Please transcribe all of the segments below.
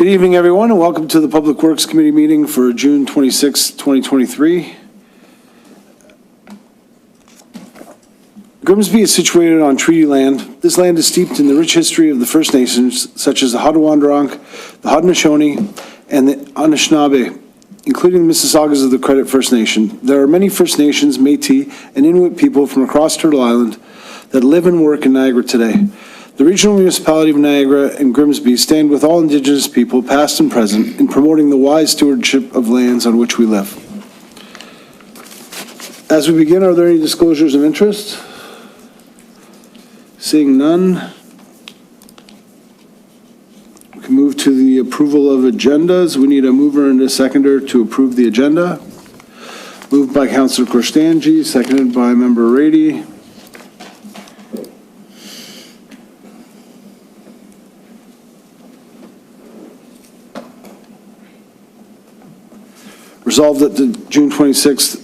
Good evening, everyone, and welcome to the Public Works Committee meeting for June 26, 2023. Grimsby is situated on treaty land. This land is steeped in the rich history of the First Nations, such as the Haudenosaunee, the Haudenosaunee, and the Anishinaabe, including the Mississaugas of the Credit First Nation. There are many First Nations, Métis, and Inuit people from across Turtle Island that live and work in Niagara today. The Regional Municipality of Niagara and Grimsby stand with all Indigenous people, past and present, in promoting the wise stewardship of lands on which we live. As we begin, are there any disclosures of interest? Seeing none, we can move to the approval of agendas. We need a mover and a seconder to approve the agenda. Moved by Councillor Korstanji, seconded by Member Rady. Resolved that the June 26th,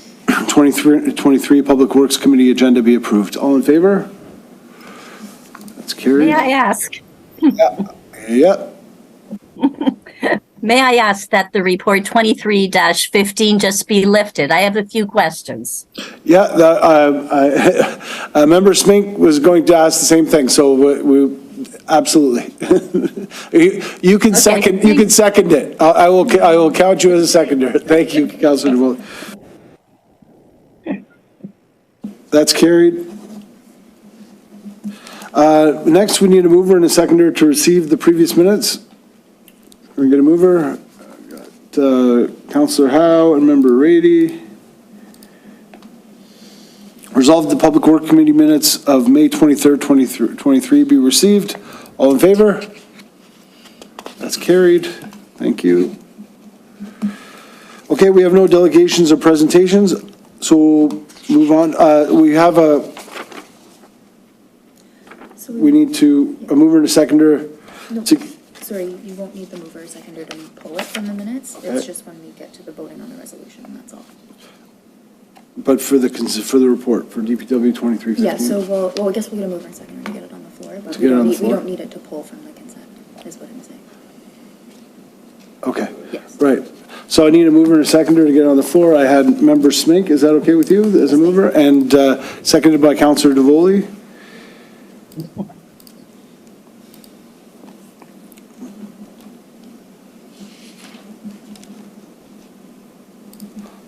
2023 Public Works Committee agenda be approved. All in favor? That's carried. May I ask? Yeah. May I ask that the report 23-15 just be lifted? I have a few questions. Yeah, Member Smink was going to ask the same thing, so we absolutely. You can second. You can second it. I will count you as a seconder. Thank you, Councilor DeVoli. That's carried. Next, we need a mover and a seconder to receive the previous minutes. We're going to mover. Got Councilor Howe and Member Rady. Resolved the Public Work Committee minutes of May 23rd, 2023 be received. All in favor? That's carried. Thank you. Okay, we have no delegations or presentations, so we'll move on. We have we need to, a mover and a seconder. No, sorry, you won't need the mover or seconder to pull it from the minutes. It's just when we get to the voting on the resolution, that's all. But for the report, for DPW 2315? Yeah, so well, I guess we'll get a mover and seconder to get it on the floor, but we don't need it to pull from the consent, is what I'm saying. Okay. Yes. Right. So I need a mover and a seconder to get on the floor. I had Member Smink. Is that okay with you as a mover? And seconded by Councillor DeVoli.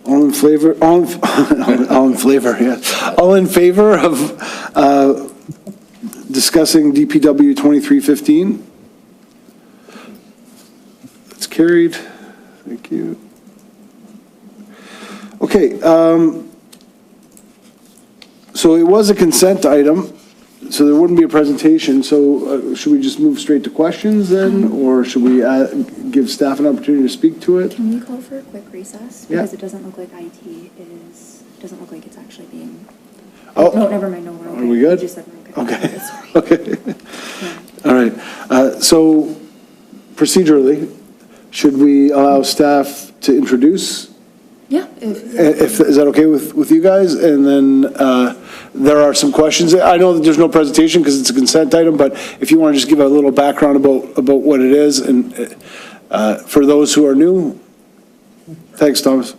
All in favor? All in favor, yes. All in favor of discussing DPW 2315? That's carried. Thank you. Okay. So it was a consent item, so there wouldn't be a presentation. So should we just move straight to questions then, or should we give staff an opportunity to speak to it? Can we call for a quick recess? Yeah. Because it doesn't look like doesn't look like it's actually being. Oh, no, never mind. No, we're okay. Are we good? You just said we're okay. Okay. Okay. Yeah. All right. So procedurally, should we allow staff to introduce? Yeah. If is that okay with you guys? And then there are some questions. I know that there's no presentation because it's a consent item, but if you want to just give a little background about what it is, and for those who are new. Thanks, Thomas.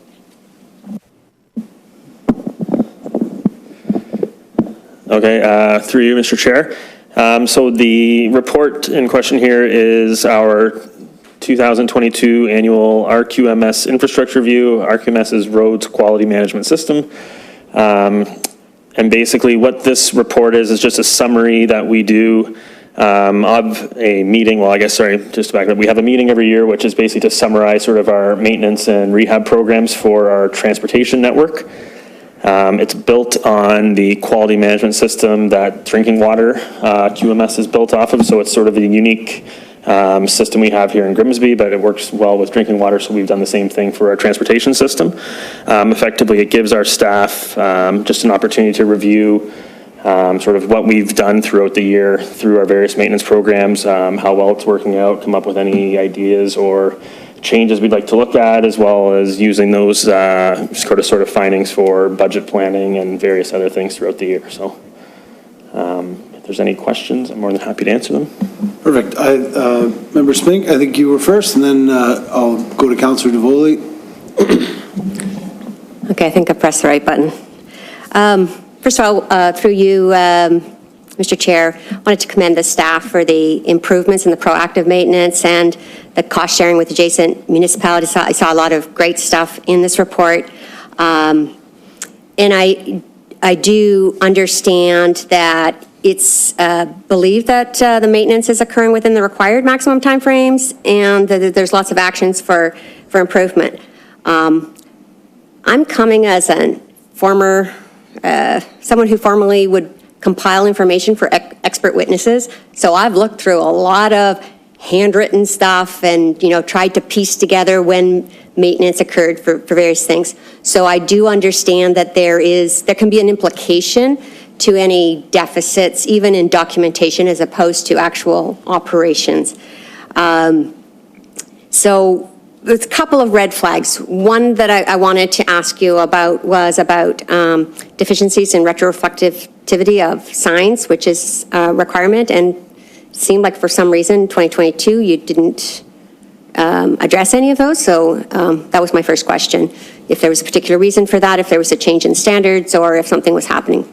Okay, through you, Mr. Chair. So the report in question here is our 2022 annual RQMS infrastructure review. RQMS is Roads Quality Management System. And basically what this report is just a summary that we do of a meeting. Well, I guess, sorry, just to back up, we have a meeting every year, which is basically to summarize sort of our maintenance and rehab programs for our transportation network. It's built on the quality management system that drinking water QMS is built off of, so it's sort of a unique system we have here in Grimsby, but it works well with drinking water, so we've done the same thing for our transportation system. Effectively, it gives our staff just an opportunity to review sort of what we've done throughout the year through our various maintenance programs, how well it's working out, come up with any ideas or changes we'd like to look at, as well as using those sort of findings for budget planning and various other things throughout the year. So if there's any questions, I'm more than happy to answer them. Perfect. Member Spink, I think you were first, and then I'll go to Councillor DeVoli. Okay, I think I pressed the right button. First of all, through you, Mr. Chair, I wanted to commend the staff for the improvements in the proactive maintenance and the cost sharing with adjacent municipalities. I saw a lot of great stuff in this report. And I do understand that it's believed that the maintenance is occurring within the required maximum timeframes, and that there's lots of actions for improvement. I'm coming as a former, someone who formerly would compile information for expert witnesses. So I've looked through a lot of handwritten stuff and, tried to piece together when maintenance occurred for various things. So I do understand that there can be an implication to any deficits, even in documentation, as opposed to actual operations. So there's a couple of red flags. One that I wanted to ask you about was about deficiencies in retroreflectivity of signs, which is a requirement, and it seemed like for some reason, 2022, you didn't address any of those. So that was my first question. If there was a particular reason for that, if there was a change in standards, or if something was happening.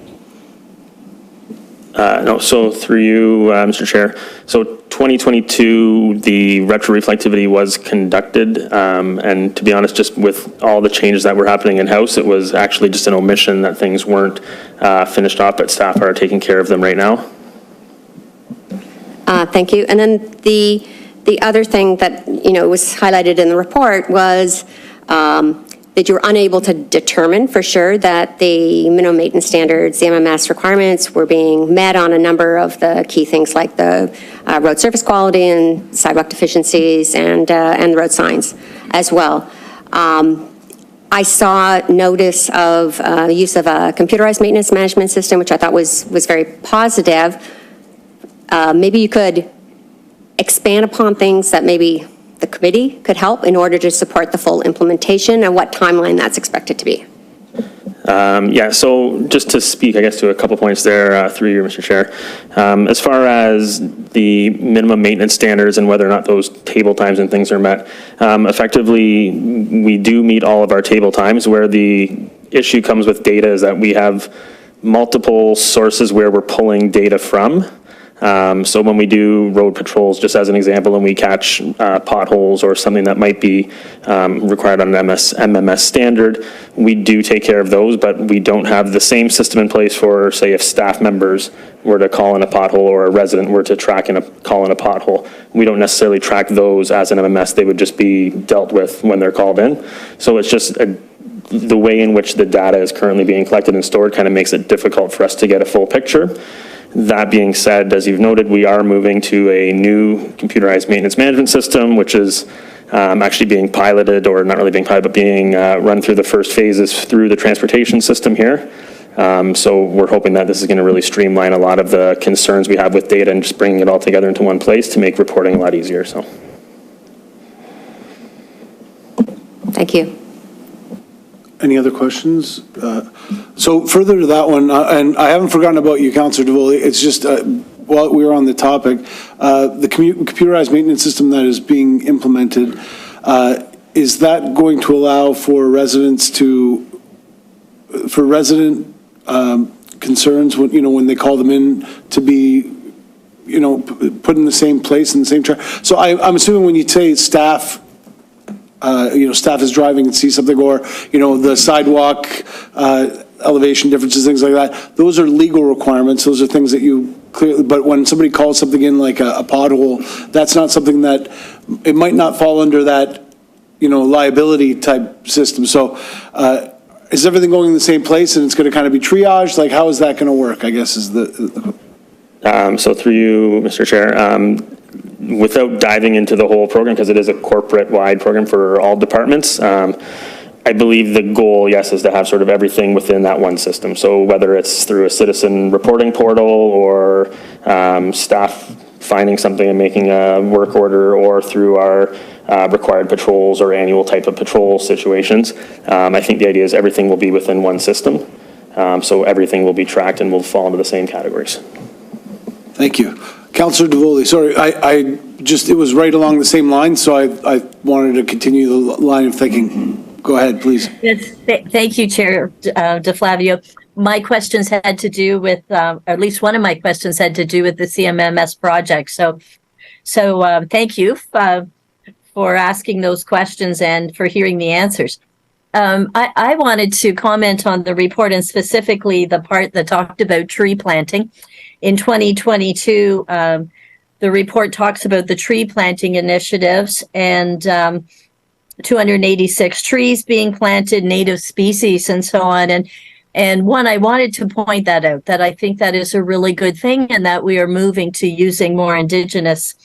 No, so through you, Mr. Chair. So 2022, the retroreflectivity was conducted, and to be honest, just with all the changes that were happening in-house, it was actually just an omission that things weren't finished off, but staff are taking care of them right now. Thank you. And then the other thing that, was highlighted in the report was that you were unable to determine for sure that the minimum maintenance standards, the MMS requirements, were being met on a number of the key things like the road surface quality and sidewalk deficiencies and the road signs as well. I saw notice of use of a computerized maintenance management system, which I thought was very positive. Maybe you could expand upon things that maybe the committee could help in order to support the full implementation, and what timeline that's expected to be. Yeah, so just to speak, I guess, to a couple points there through you, Mr. Chair. As far as the minimum maintenance standards and whether or not those table times and things are met, effectively, we do meet all of our table times. Where the issue comes with data is that we have multiple sources where we're pulling data from. So when we do road patrols, just as an example, and we catch potholes or something that might be required on an MMS standard, we do take care of those, but we don't have the same system in place for, say, if staff members were to call in a pothole or a resident were to call in a pothole. We don't necessarily track those as an MMS. They would just be dealt with when they're called in. So it's just the way in which the data is currently being collected and stored kind of makes it difficult for us to get a full picture. That being said, as you've noted, we are moving to a new computerized maintenance management system, which is actually being piloted, or not really being piloted, but being run through the first phases through the transportation system here. So we're hoping that this is going to really streamline a lot of the concerns we have with data and just bringing it all together into one place to make reporting a lot easier. So, Thank you. Any other questions? So further to that one, and I haven't forgotten about you, Councillor DeVoli, it's just while we were on the topic, the computerized maintenance system that is being implemented, is that going to allow for resident concerns when they call them in to be, put in the same place, in the same track? So I'm assuming when you say staff, staff is driving and see something, or, the sidewalk elevation differences, things like that, those are legal requirements. Those are things that you clearly, but when somebody calls something in like a pothole, that's not something that, it might not fall under that, liability type system. So is everything going in the same place and it's going to kind of be triaged? Like, how is that going to work, I guess, is the So through you, Mr. Chair, without diving into the whole program, because it is a corporate-wide program for all departments, I believe the goal, yes, is to have sort of everything within that one system. So whether it's through a citizen reporting portal or staff finding something and making a work order, or through our required patrols or annual type of patrol situations, I think the idea is everything will be within one system. So everything will be tracked and will fall into the same categories. Thank you. Councillor DeVoley, sorry, I just, it was right along the same line, so I wanted to continue the line of thinking. Go ahead, please. Yes, thank you, Chair DeFlavio. My questions had to do with, or at least one of my questions had to do with the CMMS project. So thank you for asking those questions and for hearing the answers. I wanted to comment on the report and specifically the part that talked about tree planting. In 2022, the report talks about the tree planting initiatives and 286 trees being planted, native species and so on. And one, I wanted to point that out, that I think that is a really good thing and that we are moving to using more Indigenous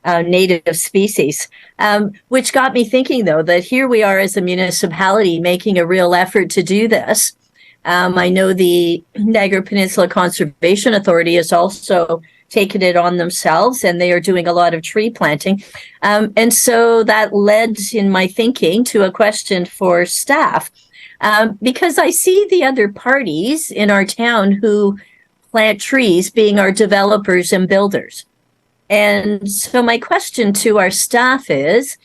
native species, which got me thinking, though, that here we are as a municipality making a real effort to do this. I know the Niagara Peninsula Conservation Authority has also taken it on themselves, and they are doing a lot of tree planting. And so that led in my thinking to a question for staff, because I see the other parties in our town who plant trees being our developers and builders. And so my question to our staff is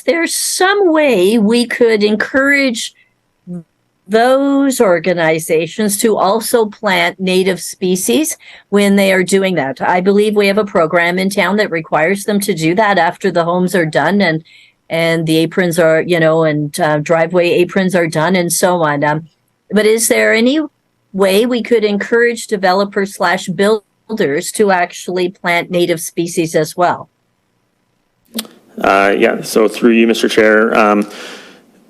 there some way we could encourage those organizations to also plant native species when they are doing that? I believe we have a program in town that requires them to do that after the homes are done and the aprons are, and driveway aprons are done and so on. But is there any way we could encourage developers / builders to actually plant native species as well? Yeah, so through you, Mr. Chair,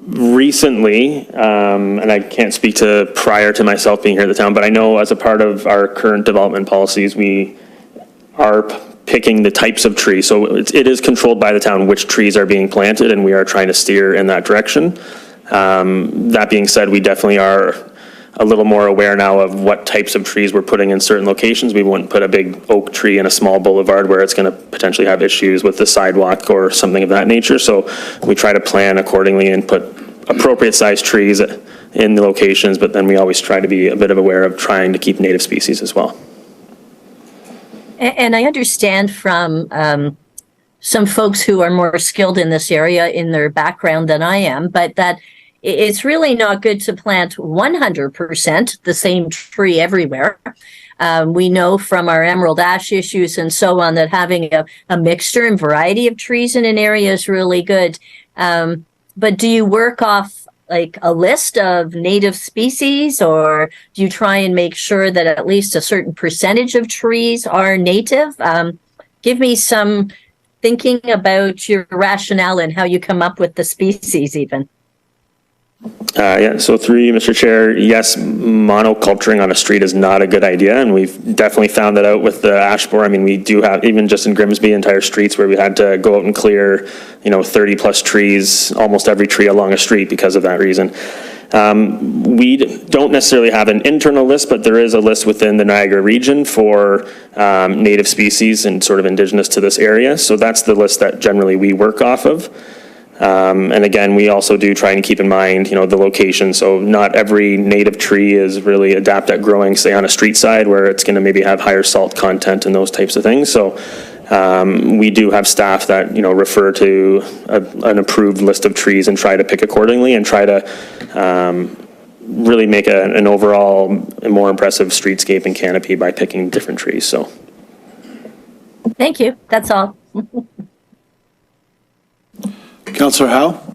recently, and I can't speak to prior to myself being here at the town, but I know as a part of our current development policies, we are picking the types of trees. So it is controlled by the town which trees are being planted, and we are trying to steer in that direction. That being said, we definitely are a little more aware now of what types of trees we're putting in certain locations. We wouldn't put a big oak tree in a small boulevard where it's going to potentially have issues with the sidewalk or something of that nature. So we try to plan accordingly and put appropriate sized trees in the locations, but then we always try to be a bit of aware of trying to keep native species as well. And I understand from some folks who are more skilled in this area in their background than I am, but that it's really not good to plant 100% the same tree everywhere. We know from our emerald ash issues and so on that having a mixture and variety of trees in an area is really good. But do you work off like a list of native species, or do you try and make sure that at least a certain percentage of trees are native? Give me some thinking about your rationale and how you come up with the species even. Yeah, so through you, Mr. Chair, yes, monoculturing on a street is not a good idea, and we've definitely found that out with the ash borer. I mean, we do have, even just in Grimsby, entire streets where we had to go out and clear, 30 plus trees, almost every tree along a street because of that reason. We don't necessarily have an internal list, but there is a list within the Niagara region for native species and sort of indigenous to this area. So that's the list that generally we work off of. And again, we also do try and keep in mind, the location. So not every native tree is really adept at growing, say, on a street side where it's going to maybe have higher salt content and those types of things. So we do have staff that, refer to an approved list of trees and try to pick accordingly and try to really make an overall more impressive streetscape and canopy by picking different trees. So. Thank you. That's all. Councillor Howe?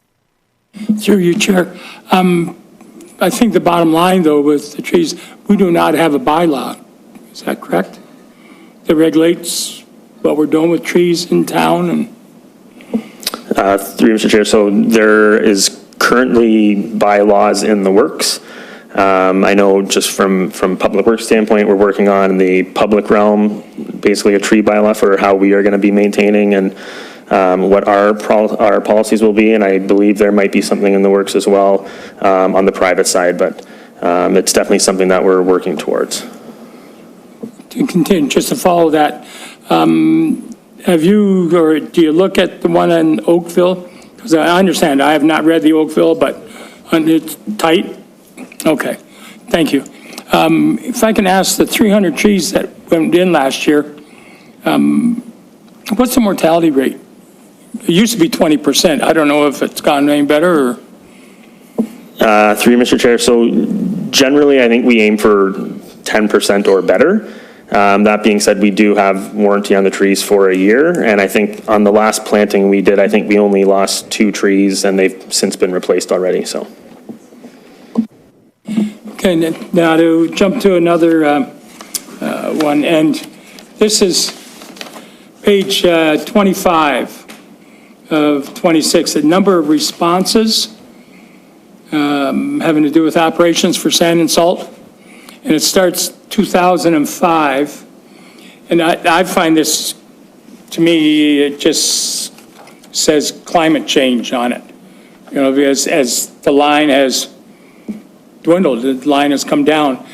Through you, Chair. I think the bottom line, though, with the trees, we do not have a bylaw. Is that correct? That regulates what we're doing with trees in town and... Through you, Mr. Chair, so there is currently bylaws in the works. I know just from public works standpoint, we're working on the public realm, basically a tree bylaw for how we are going to be maintaining and what our policies will be, and I believe there might be something in the works as well on the private side, but it's definitely something that we're working towards. To continue, just to follow that, have you, or do you look at the one in Oakville? Because I understand, I have not read the Oakville, but it's tight? Okay, thank you. If I can ask, the 300 trees that went in last year, what's the mortality rate? It used to be 20%. I don't know if it's gotten any better or... Through you, Mr. Chair, so generally, I think we aim for 10% or better. That being said, we do have warranty on the trees for a year, and I think on the last planting we did, I think we only lost 2 trees, and they've since been replaced already, so. Okay, now to jump to another one, and this is page 25 of 26, the number of responses having to do with operations for sand and salt, and it starts 2005, and I find this, to me, it just says climate change on it, you know, because as the line has dwindled, the line has come down.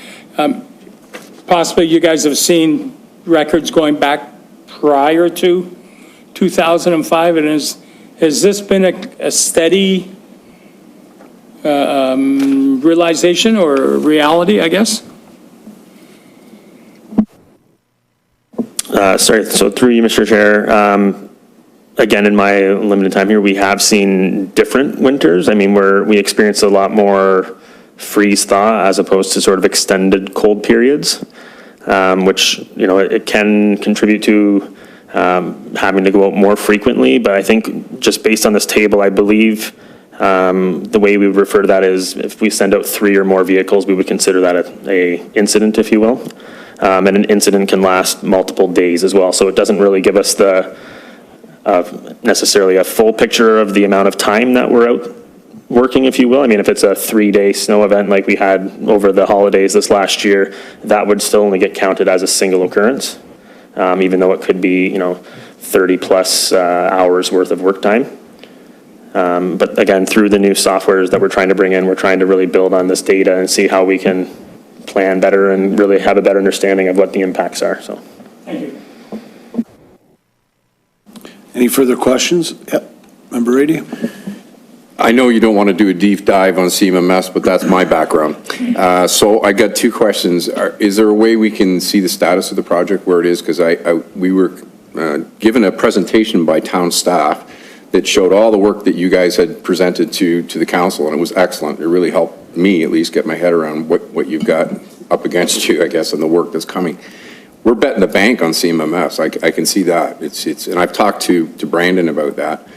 Possibly you guys have seen records going back prior to 2005, and has this been a steady realization or reality, I guess? Sorry, so through you, Mr. Chair, again, in my limited time here, we have seen different winters. I mean, we experienced a lot more freeze thaw as opposed to sort of extended cold periods, which, you know, it can contribute to having to go out more frequently. But I think just based on this table, I believe the way we would refer to that is if we send out 3 or more vehicles, we would consider that a incident, if you will. And an incident can last multiple days as well. So it doesn't really give us the necessarily a full picture of the amount of time that we're out working, if you will. I mean, if it's a 3-day snow event like we had over the holidays this last year, that would still only get counted as a single occurrence, even though it could be, you know, 30 plus hours worth of work time. But again, through the new softwares that we're trying to bring in, we're trying to really build on this data and see how we can plan better and really have a better understanding of what the impacts are, so. Thank you. Any further questions? Yep, Member Rady? I know you don't want to do a deep dive on CMMS, but that's my background. So I got 2 questions. Is there a way we can see the status of the project, where it is? Because we were given a presentation by town staff that showed all the work that you guys had presented to the council, and it was excellent. It really helped me at least get my head around what you've got up against you, I guess, and the work that's coming. We're betting the bank on CMMS. I can see that. And I've talked to Brandon about that.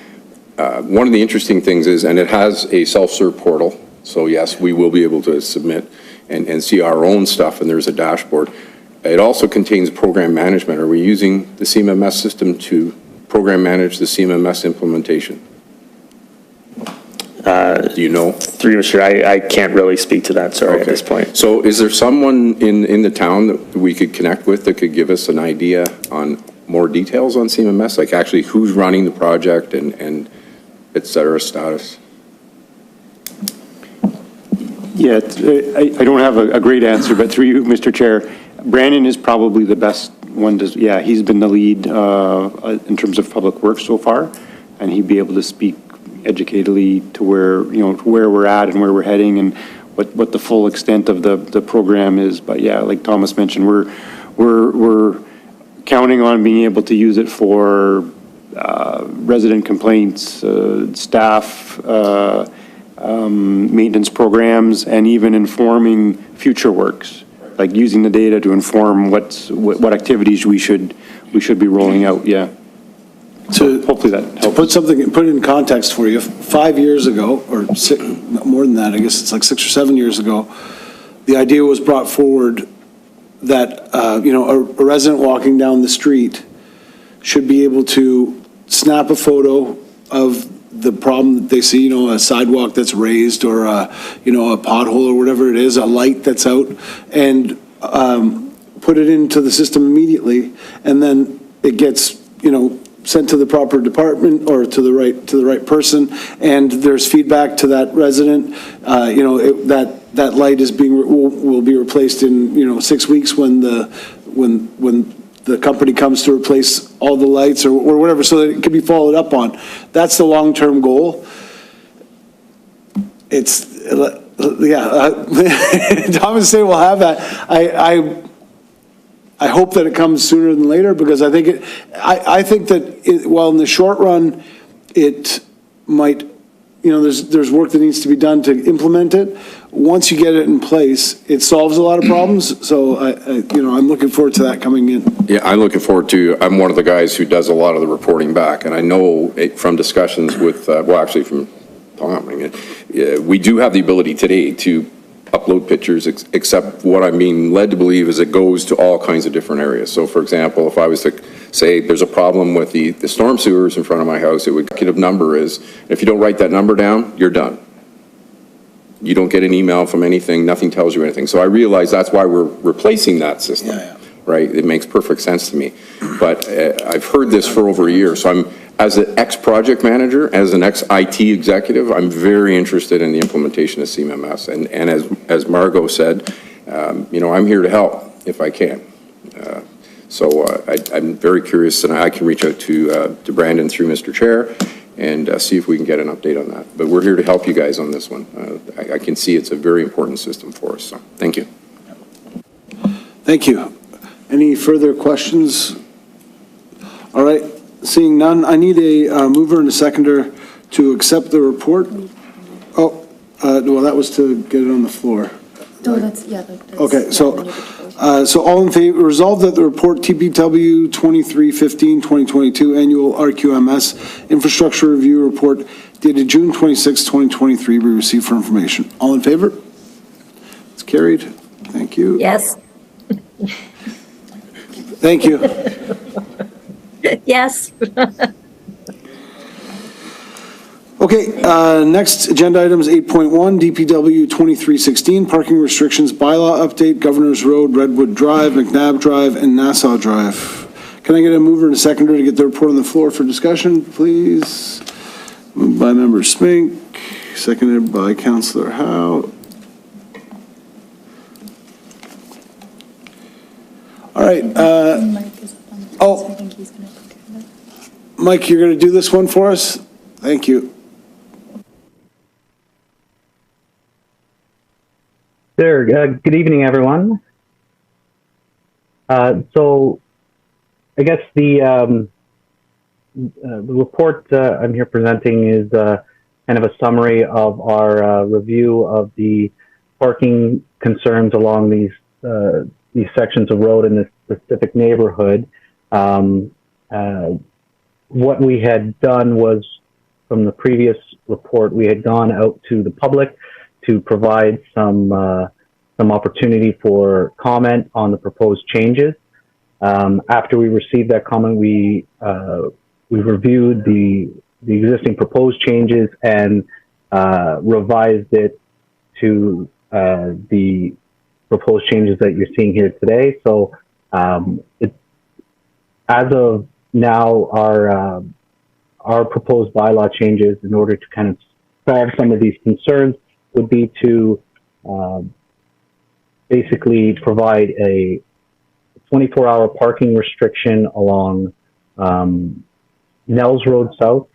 One of the interesting things is, and it has a self-serve portal, so yes, we will be able to submit and see our own stuff, and there's a dashboard. It also contains program management. Are we using the CMMS system to program manage the CMMS implementation? Do you know? Through you, Mr. Chair, I can't really speak to that, sorry, at this point. So is there someone in the town that we could connect with that could give us an idea on more details on CMMS, like actually who's running the project and et cetera status? Yeah, I don't have a great answer, but through you, Mr. Chair, Brandon is probably the best one to, yeah, he's been the lead in terms of public works so far, and he'd be able to speak educatedly to where, you know, where we're at and where we're heading and what the full extent of the program is. But yeah, like Thomas mentioned, we're counting on being able to use it for resident complaints, staff, maintenance programs, and even informing future works, like using the data to inform what activities we should be rolling out. Yeah. To, hopefully that helps. To put it in context for you, 5 years ago, or more than that, I guess it's like 6 or 7 years ago, the idea was brought forward that, you know, a resident walking down the street should be able to snap a photo of the problem that they see, you know, a sidewalk that's raised or, you know, a pothole or whatever it is, a light that's out, and put it into the system immediately, and then it gets, you know, sent to the proper department or to the right person, and there's feedback to that resident. You know, that light is will be replaced in, you know, 6 weeks when the company comes to replace all the lights or whatever, so that it can be followed up on. That's the long-term goal. It's Thomas say we'll have that. I hope that it comes sooner than later, because I think I think that while in the short run, it might, there's work that needs to be done to implement it. Once you get it in place, it solves a lot of problems. So I'm looking forward to that coming in. Yeah, I'm looking forward to, I'm one of the guys who does a lot of the reporting back, and I know from discussions with, actually from Tom, we do have the ability today to upload pictures, except what I'm being led to believe is it goes to all kinds of different areas. So for example, if I was to say there's a problem with the storm sewers in front of my house, the executive number is, if you don't write that number down, you're done. You don't get an email from anything, nothing tells you anything. So I realize that's why we're replacing that system, right? It makes perfect sense to me. But I've heard this for over a year, so I'm, as an ex-project manager, as an ex-IT executive, I'm very interested in the implementation of CMMS. And as Margot said, I'm here to help if I can. So I'm very curious, and I can reach out to Brandon through Mr. Chair and see if we can get an update on that. But we're here to help you guys on this one. I can see it's a very important system for us, so thank you. Thank you. Any further questions? All right, seeing none, I need a mover and a seconder to accept the report. Oh, well, that was to get it on the floor. No, that's. Okay, so all in favor, resolve that the report TPW 2315-2022 Annual RQMS Infrastructure Review Report dated June 26, 2023 be received for information. All in favor? It's carried. Thank you. Yes. Thank you. Yes. Okay, next agenda item is 8.1, DPW 2316, parking restrictions bylaw update, Governors Road, Redwood Drive, McNabb Drive, and Nassau Drive. Can I get a mover and a seconder to get the report on the floor for discussion, please? Moved by Member Smink, seconded by Councillor Howe. All right. Mike is up on the phone, so I think he's going to take care of it. Mike, you're going to do this one for us? Thank you. Sure. Good evening, everyone. So I guess the report I'm here presenting is kind of a summary of our review of the parking concerns along these sections of road in this specific neighborhood. What we had done was, from the previous report, we had gone out to the public to provide some opportunity for comment on the proposed changes. After we received that comment, we reviewed the existing proposed changes and revised it to the proposed changes that you're seeing here today. So as of now, our proposed bylaw changes, in order to kind of solve some of these concerns, would be to basically provide a 24-hour parking restriction along Nels Road South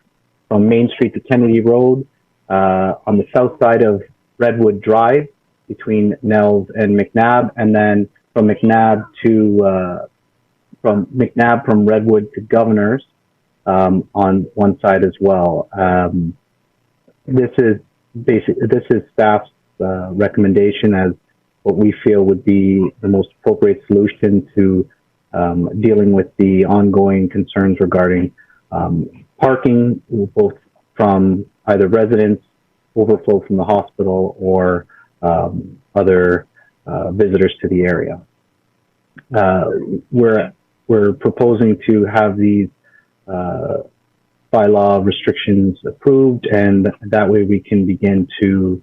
from Main Street to Kennedy Road, on the south side of Redwood Drive between Nels and McNabb, and then from McNabb from Redwood to Governors on one side as well. This is staff's recommendation as what we feel would be the most appropriate solution to dealing with the ongoing concerns regarding parking, both from either residents, overflow from the hospital, or other visitors to the area. We're proposing to have these bylaw restrictions approved, and that way we can begin to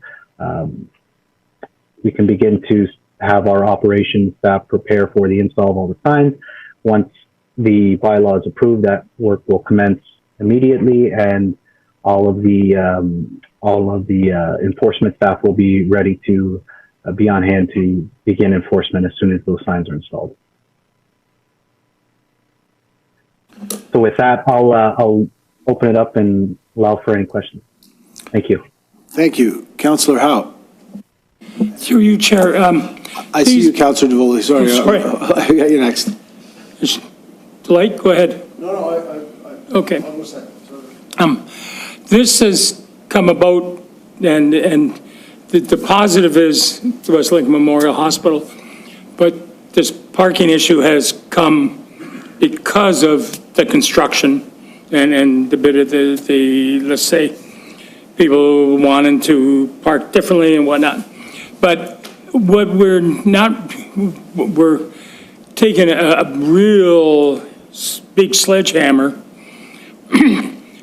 have our operations staff prepare for the install of all the signs. Once the bylaw is approved, that work will commence immediately, and all of the enforcement staff will be ready to be on hand to begin enforcement as soon as those signs are installed. So with that, I'll open it up and allow for any questions. Thank you. Thank you. Councillor Howe. Through you, Chair. I see you, Councillor DeVoli, sorry. Sorry. I got you next. Delight, go ahead. No, Okay. This has come about, and the positive is the Westlake Memorial Hospital, but this parking issue has come because of the construction and the bit of the let's say, people wanting to park differently and whatnot. But what we're taking a real big sledgehammer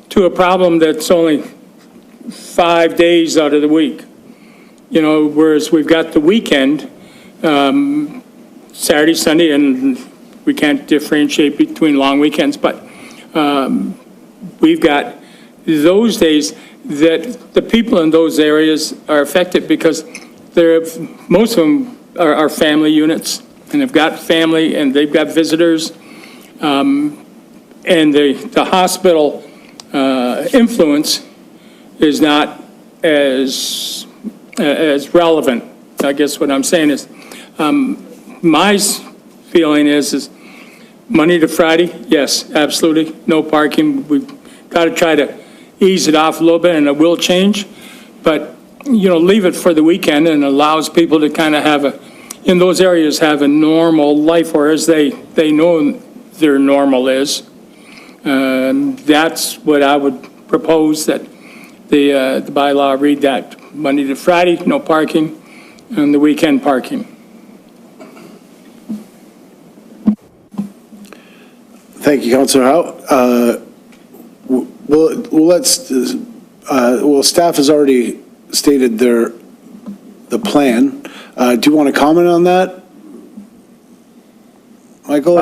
to a problem that's only 5 days out of the week. You know, whereas we've got the weekend, Saturday, Sunday, and we can't differentiate between long weekends, but we've got those days that the people in those areas are affected because most of them are family units, and they've got family and they've got visitors, and the hospital influence is not as relevant. I guess what I'm saying is, my feeling is Monday to Friday, yes, absolutely, no parking. We've got to try to ease it off a little bit, and it will change. But, you know, leave it for the weekend and allows people to kind of in those areas, have a normal life, whereas they know their normal is. That's what I would propose, that the bylaw read that Monday to Friday, no parking, and the weekend parking. Thank you, Councillor Howe. Staff has already stated the plan. Do you want to comment on that, Michael?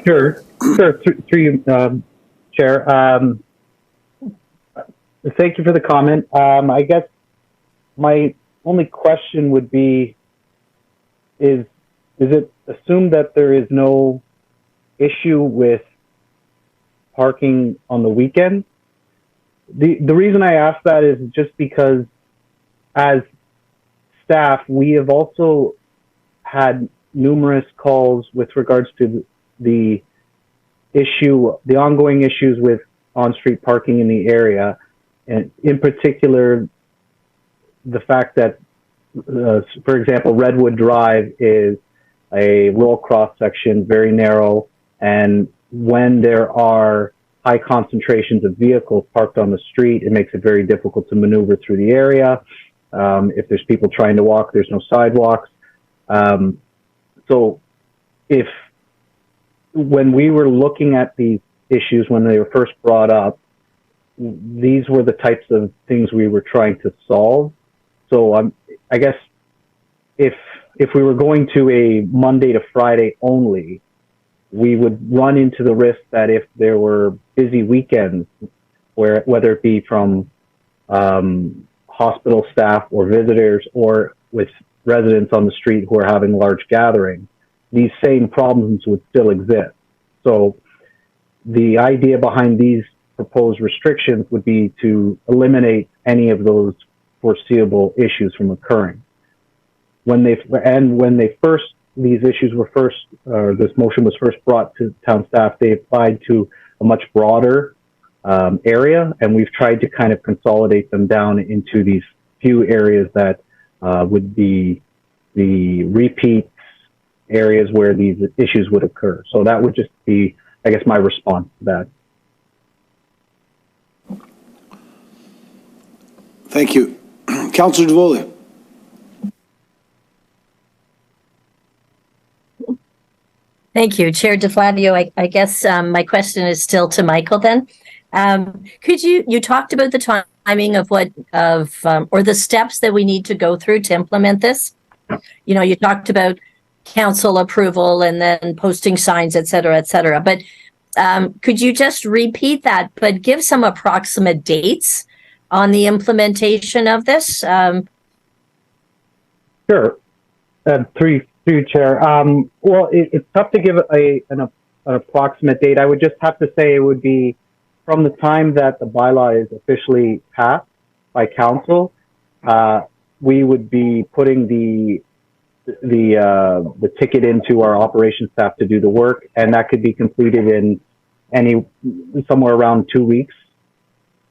Sure. Through you, Chair. Thank you for the comment. I guess my only question would be, is it assumed that there is no issue with parking on the weekend? The reason I ask that is just because as staff, we have also had numerous calls with regards to the ongoing issues with on-street parking in the area, and in particular, the fact that, for example, Redwood Drive is a rural cross-section, very narrow, and when there are high concentrations of vehicles parked on the street, it makes it very difficult to maneuver through the area. If there's people trying to walk, there's no sidewalks. So when we were looking at these issues, when they were first brought up, these were the types of things we were trying to solve. So I guess if we were going to a Monday to Friday only, we would run into the risk that if there were busy weekends, whether it be from hospital staff or visitors or with residents on the street who are having large gatherings, these same problems would still exist. So the idea behind these proposed restrictions would be to eliminate any of those foreseeable issues from occurring. This motion was first brought to town staff, they applied to a much broader area, and we've tried to kind of consolidate them down into these few areas that would be the repeat areas where these issues would occur. So that would just be, I guess, my response to that. Thank you. Councillor DeVoli. Thank you, Chair DeFlavio. I guess my question is still to Michael then. Could you talked about the timing of or the steps that we need to go through to implement this? You know, you talked about council approval and then posting signs, et cetera, et cetera. But could you just repeat that, but give some approximate dates on the implementation of this? Sure. Through you, Chair. Well, it's tough to give an approximate date. I would just have to say it would be from the time that the bylaw is officially passed by council. we would be putting the ticket into our operations staff to do the work, and that could be completed in somewhere around 2 weeks.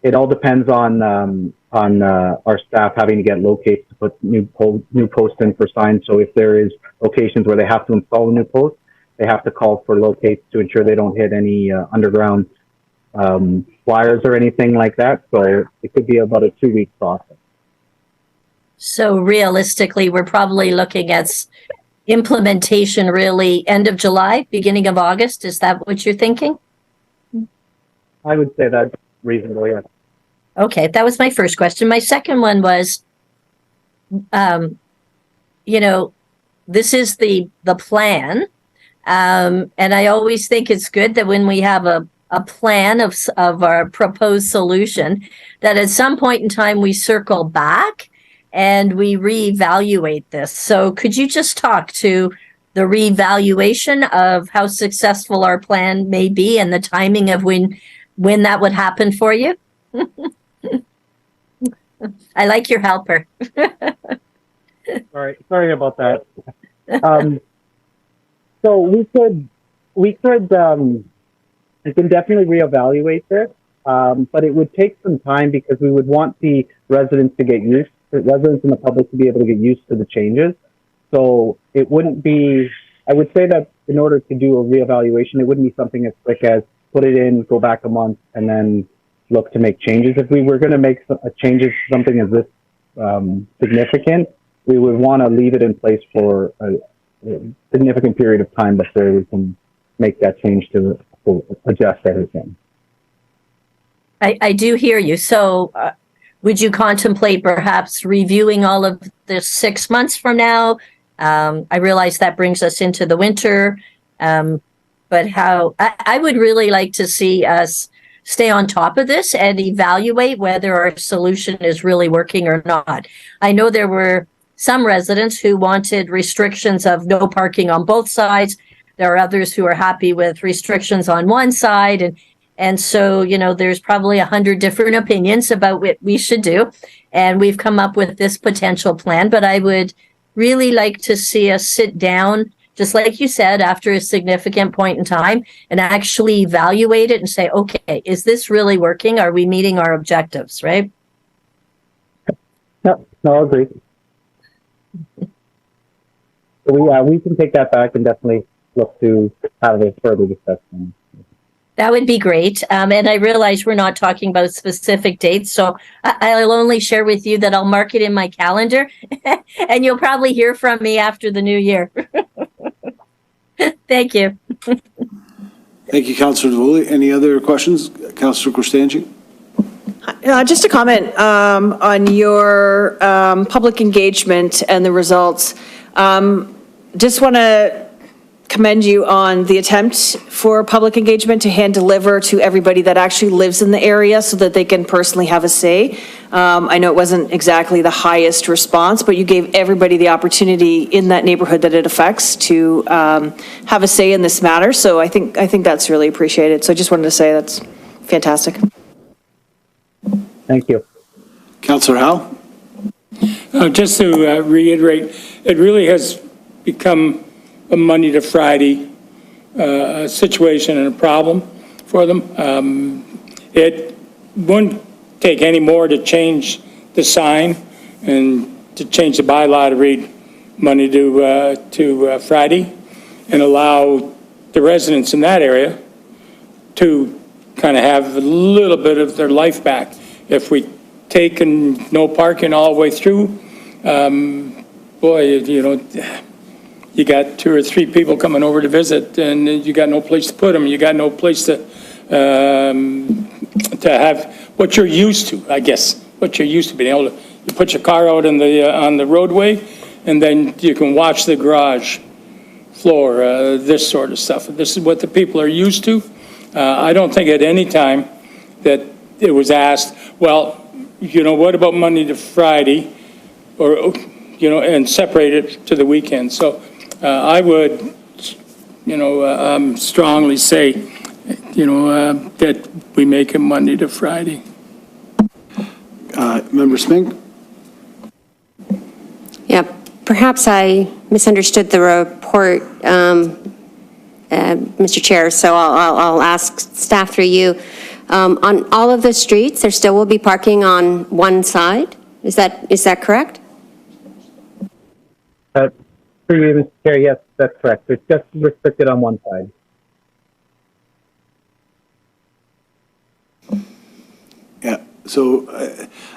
It all depends on our staff having to get locates to put new posts in for signs. So if there is locations where they have to install a new post, they have to call for locates to ensure they don't hit any underground wires or anything like that. So it could be about a 2-week process. So realistically, we're probably looking at implementation really end of July, beginning of August. Is that what you're thinking? I would say that's reasonable, yes. Okay, that was my first question. My second one was, this is the plan. And I always think it's good that when we have a plan of our proposed solution, that at some point in time we circle back and we reevaluate this. So could you just talk to the reevaluation of how successful our plan may be and the timing of when that would happen for you? I like your helper. Sorry about that. So we can definitely reevaluate this, but it would take some time because we would want the residents and the public to be able to get used to the changes. So it wouldn't be, I would say that in order to do a reevaluation, it wouldn't be something as quick as put it in, go back a month, and then look to make changes. If we were going to make changes to something as this significant, we would want to leave it in place for a significant period of time before we can make that change to adjust everything. I do hear you. So would you contemplate perhaps reviewing all of this 6 months from now? I realize that brings us into the winter, but I would really like to see us stay on top of this and evaluate whether our solution is really working or not. I know there were some residents who wanted restrictions of no parking on both sides. There are others who are happy with restrictions on one side. And so, there's probably 100 different opinions about what we should do. And we've come up with this potential plan, but I would really like to see us sit down, just like you said, after a significant point in time and actually evaluate it and say, okay, is this really working? Are we meeting our objectives, right? No, I agree. So we can take that back and definitely look to have a further discussion. That would be great. And I realize we're not talking about specific dates, so I'll only share with you that I'll mark it in my calendar and you'll probably hear from me after the new year. Thank you. Thank you, Councillor Davoli. Any other questions? Councillor Korstanji? Just a comment on your public engagement and the results. Just want to commend you on the attempt for public engagement to hand deliver to everybody that actually lives in the area so that they can personally have a say. I know it wasn't exactly the highest response, but you gave everybody the opportunity in that neighborhood that it affects to have a say in this matter. So I think that's really appreciated. So I just wanted to say that's fantastic. Thank you. Councillor Howe? Just to reiterate, it really has become a Monday to Friday situation and a problem for them. It wouldn't take any more to change the sign and to change the bylaw to read Monday to Friday and allow the residents in that area to kind of have a little bit of their life back. If we take no parking all the way through, you got 2 or 3 people coming over to visit, and you got no place to put them. You got no place to have what you're used to, I guess. What you're used to being able to, you put your car out on the roadway, and then you can watch the garage floor, this sort of stuff. This is what the people are used to. I don't think at any time that it was asked, well, what about Monday to Friday, or and separate it to the weekend. So I would, strongly say, that we make it Monday to Friday. Member Smink? perhaps I misunderstood the report, Mr. Chair, so I'll ask staff through you. On all of the streets, there still will be parking on one side? Is that correct? For you, Mr. Chair, yes, that's correct. It's just restricted on one side. Yeah, so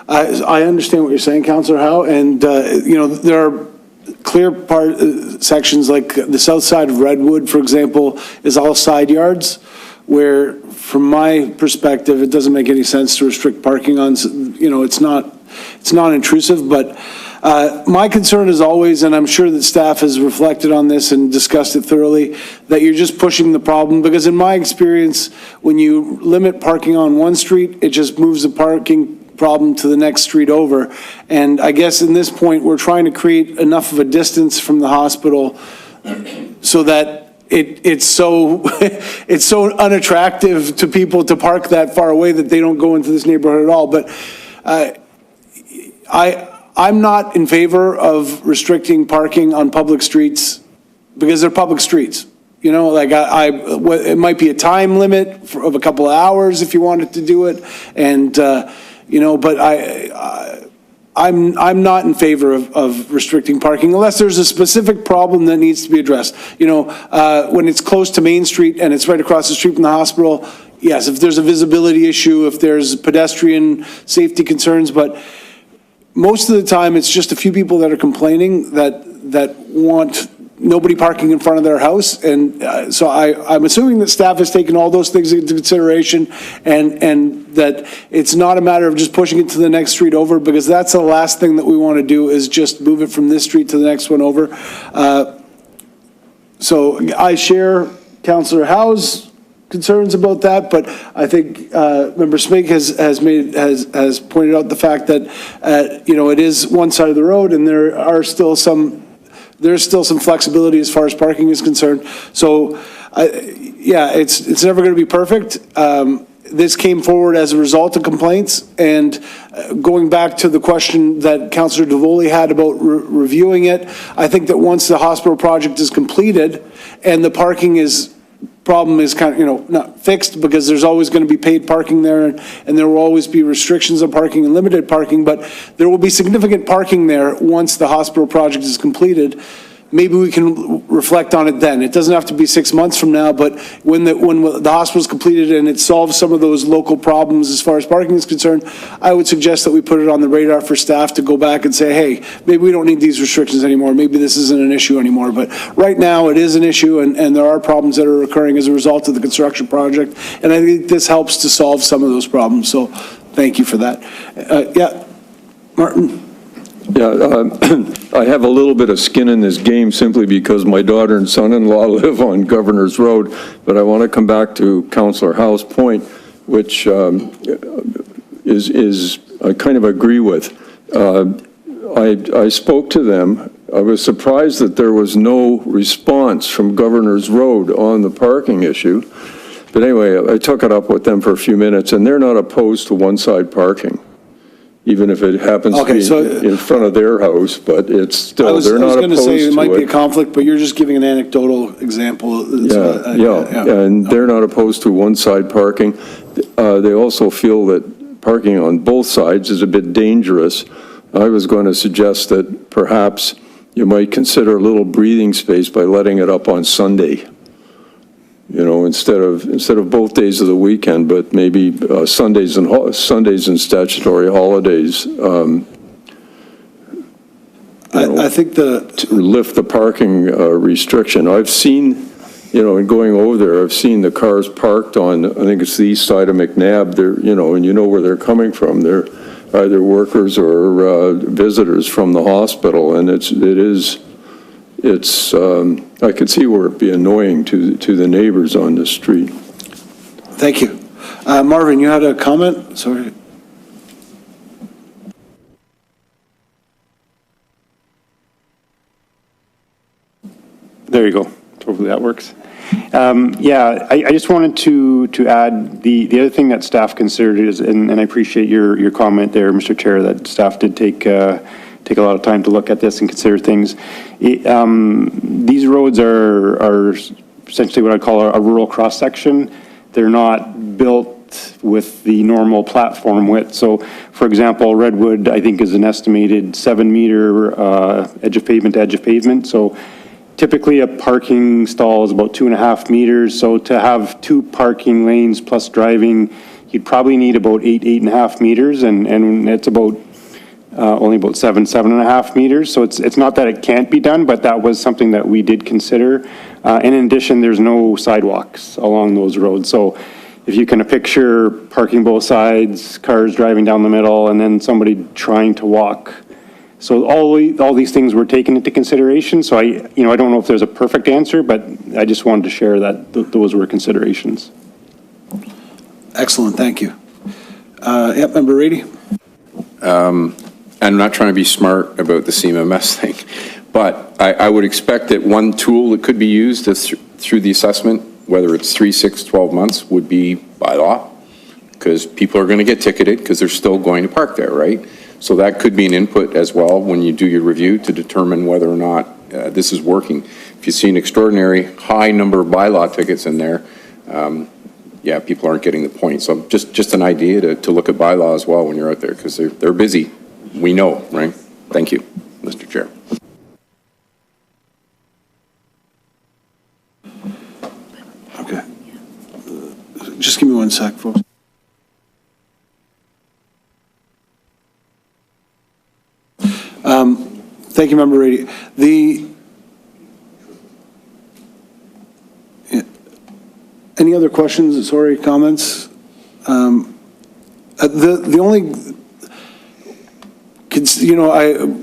I understand what you're saying, Councillor Howe, and, there are clear sections like the south side of Redwood, for example, is all side yards, where, from my perspective, it doesn't make any sense to restrict parking on, it's not intrusive, but my concern is always, and I'm sure that staff has reflected on this and discussed it thoroughly, that you're just pushing the problem, because in my experience, when you limit parking on one street, it just moves the parking problem to the next street over. And I guess in this point, we're trying to create enough of a distance from the hospital so that it's so it's so unattractive to people to park that far away that they don't go into this neighborhood at all. But I'm not in favor of restricting parking on public streets because they're public streets. It might be a time limit of a couple of hours if you wanted to do it, and but I'm not in favor of restricting parking unless there's a specific problem that needs to be addressed. When it's close to Main Street and it's right across the street from the hospital, yes, if there's a visibility issue, if there's pedestrian safety concerns, but most of the time, it's just a few people that are complaining that want nobody parking in front of their house. And so I'm assuming that staff has taken all those things into consideration and that it's not a matter of just pushing it to the next street over, because that's the last thing that we want to do is just move it from this street to the next one over. So I share Councillor Howe's concerns about that, but I think Member Smig has pointed out the fact that it is one side of the road, and there's still some flexibility as far as parking is concerned. So it's never going to be perfect. This came forward as a result of complaints, and going back to the question that Councillor Davoli had about reviewing it, I think that once the hospital project is completed and the parking problem is kind of, not fixed, because there's always going to be paid parking there, and there will always be restrictions on parking and limited parking, but there will be significant parking there once the hospital project is completed. Maybe we can reflect on it then. It doesn't have to be 6 months from now, but when the hospital is completed and it solves some of those local problems as far as parking is concerned, I would suggest that we put it on the radar for staff to go back and say, hey, maybe we don't need these restrictions anymore. Maybe this isn't an issue anymore. But right now it is an issue, and there are problems that are occurring as a result of the construction project. And I think this helps to solve some of those problems. So thank you for that. Martin. Yeah, I have a little bit of skin in this game simply because my daughter and son-in-law live on Governor's Road, but I want to come back to Councillor Howe's point, which is I kind of agree with. I spoke to them. I was surprised that there was no response from Governor's Road on the parking issue. But anyway, I took it up with them for a few minutes, and they're not opposed to one-side parking, even if it happens to be in front of their house, but it's still, they're not opposed to it. I was going to say it might be a conflict, but you're just giving an anecdotal example. And they're not opposed to one-side parking. They also feel that parking on both sides is a bit dangerous. I was going to suggest that perhaps you might consider a little breathing space by letting it up on Sunday. Instead of both days of the weekend, but maybe Sundays and statutory holidays. I think to lift the parking restriction. I've seen, in going over there, I've seen the cars parked on, I think it's the east side of McNabb. They're, and where they're coming from. They're either workers or visitors from the hospital, and it's I could see where it'd be annoying to the neighbors on the street. Thank you. Marvin, you had a comment? Sorry. There you go. Hopefully that works. I just wanted to add the other thing that staff considered is, and I appreciate your comment there, Mr. Chair, that staff did take take a lot of time to look at this and consider things. These roads are essentially what I call a rural cross-section. They're not built with the normal platform width. So, for example, Redwood, I think, is an estimated 7-meter edge of pavement to edge of pavement. So typically a parking stall is about 2.5 meters. So to have 2 parking lanes plus driving, you'd probably need about 8.5 meters, and it's about only about 7.5 meters. So it's not that it can't be done, but that was something that we did consider. And in addition, there's no sidewalks along those roads. So if you can picture parking both sides, cars driving down the middle, and then somebody trying to walk. So all these things were taken into consideration. So I don't know if there's a perfect answer, but I just wanted to share that those were considerations. Excellent, thank you. Yep, Member Rady? I'm not trying to be smart about the CMMS thing, but I would expect that one tool that could be used through the assessment, whether it's 3, 6, 12 months, would be by law, because people are going to get ticketed because they're still going to park there, right? So that could be an input as well when you do your review to determine whether or not this is working. If you see an extraordinary high number of bylaw tickets in there, yeah, people aren't getting the point. So just an idea to look at bylaw as well when you're out there, because they're busy. We know, right? Thank you, Mr. Chair. Okay. Just give me 1 sec, folks. Thank you, Member Rady. Any other questions, sorry, comments? The only,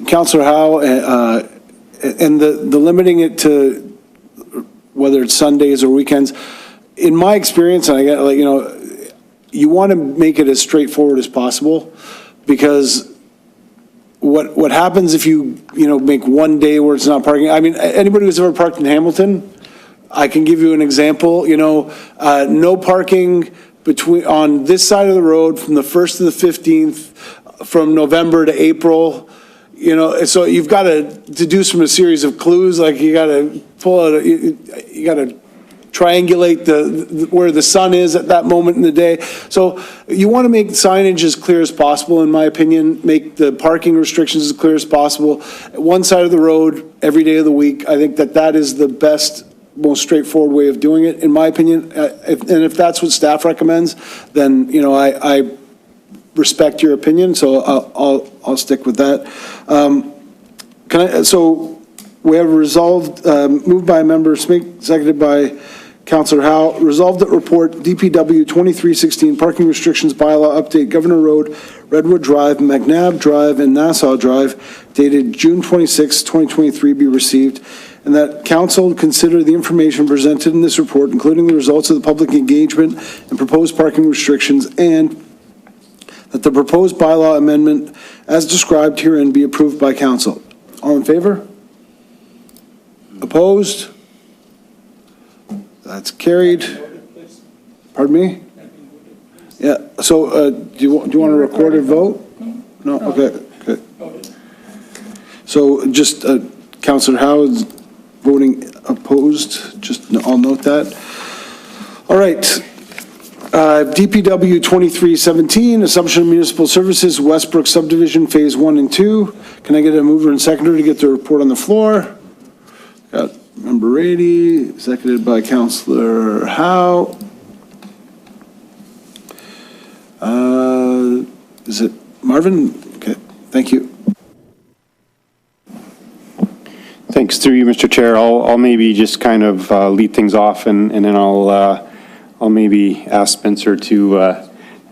Councillor Howe, and the limiting it to whether it's Sundays or weekends, in my experience, and I get you want to make it as straightforward as possible, because what happens if you make one day where it's not parking? I mean, anybody who's ever parked in Hamilton, I can give you an example. No parking on this side of the road from the 1st to the 15th, from November to April. So you've got to deduce from a series of clues, like you got to pull out, you got to triangulate where the sun is at that moment in the day. So you want to make signage as clear as possible, in my opinion, make the parking restrictions as clear as possible. One side of the road, every day of the week. I think that is the best, most straightforward way of doing it, in my opinion. If that's what staff recommends, then, I respect your opinion, so I'll stick with that. So we have resolved, moved by Member Smink, seconded by Councillor Howe, resolved that report DPW 2316 parking restrictions bylaw update Governor Road, Redwood Drive, McNabb Drive, and Nassau Drive dated June 26, 2023 be received, and that council consider the information presented in this report, including the results of the public engagement and proposed parking restrictions, and that the proposed bylaw amendment as described herein be approved by council. All in favor? Opposed? That's carried. Pardon me? Yeah, so do you want a recorded vote? No? Okay, good. So just Councillor Howard's voting opposed, I'll note that. All right. DPW 2317, Assumption of Municipal Services, Westbrook Subdivision, Phase 1 and 2. Can I get a mover and seconder to get the report on the floor? Got Member Rady, seconded by Councillor Howe. Is it Marvin? Okay, thank you. Thanks. Through you, Mr. Chair, I'll maybe just kind of lead things off, and then I'll maybe ask Spencer to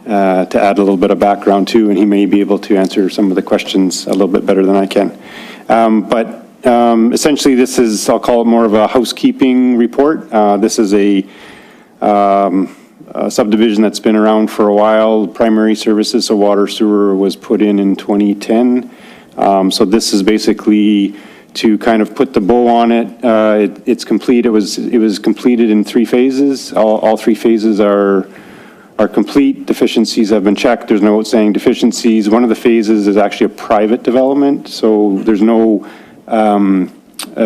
add a little bit of background too, and he may be able to answer some of the questions a little bit better than I can. But essentially, this is, I'll call it more of a housekeeping report. This is a subdivision that's been around for a while. Primary services, so water, sewer was put in 2010. So this is basically to kind of put the bow on it. It's complete. It was completed in 3 phases. All 3 phases are are complete. Deficiencies have been checked. There's no outstanding deficiencies. One of the phases is actually a private development, so there's no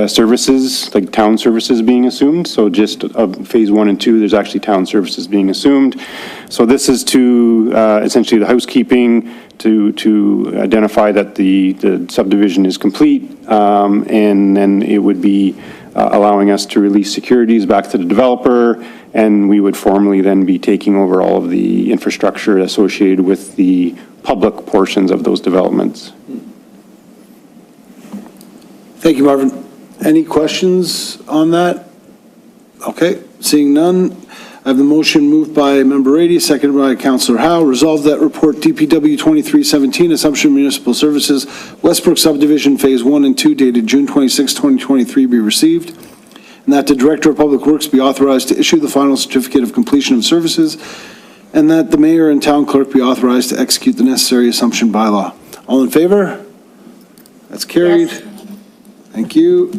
services, like town services being assumed. So just phase 1 and 2, there's actually town services being assumed. So this is to essentially the housekeeping to identify that the subdivision is complete, and then it would be allowing us to release securities back to the developer, and we would formally then be taking over all of the infrastructure associated with the public portions of those developments. Thank you, Marvin. Any questions on that? Okay, seeing none. I have the motion moved by Member Rady, seconded by Councillor Howe. Resolved that report DPW 2317, Assumption Municipal Services, Westbrook Subdivision Phase 1 and 2 dated June 26, 2023 be received, and that the Director of Public Works be authorized to issue the final certificate of completion of services, and that the Mayor and Town Clerk be authorized to execute the necessary assumption bylaw. All in favor? That's carried. Yes. Thank you.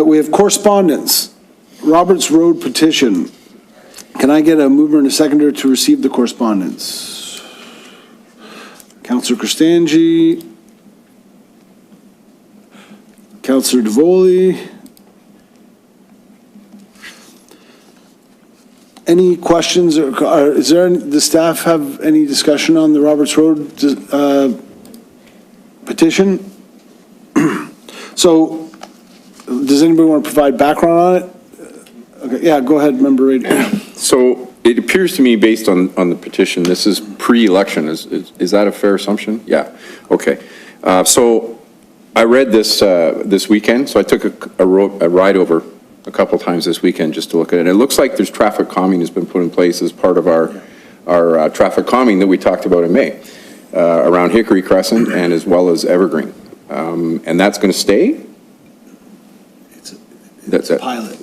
We have correspondence. Roberts Road petition. Can I get a mover and a seconder to receive the correspondence? Councillor Cristangi. Councillor DeVoli. Any questions, or is there, the staff have any discussion on the Roberts Road petition? So, does anybody want to provide background on it? Okay, yeah, go ahead, Member Rady. So it appears to me, based on the petition, this is pre-election. Is that a fair assumption? Yeah, okay. So I read this this weekend, so I took a ride over a couple times this weekend just to look at it. And it looks like there's traffic calming has been put in place as part of our traffic calming that we talked about in May around Hickory Crescent and as well as Evergreen. And that's going to stay? That's a pilot.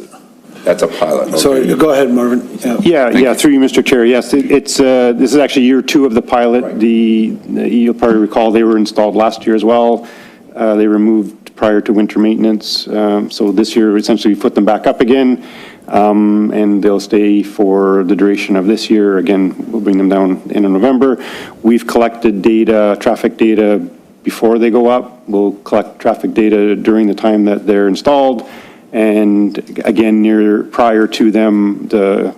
That's a pilot. Okay. Sorry, go ahead, Marvin. Yeah, through you, Mr. Chair. Yes, this is actually year 2 of the pilot. Right. You'll probably recall they were installed last year as well. They were moved prior to winter maintenance. So this year, essentially, we put them back up again, and they'll stay for the duration of this year. Again, we'll bring them down in November. We've collected data, traffic data, before they go up. We'll collect traffic data during the time that they're installed. And again, prior to them, the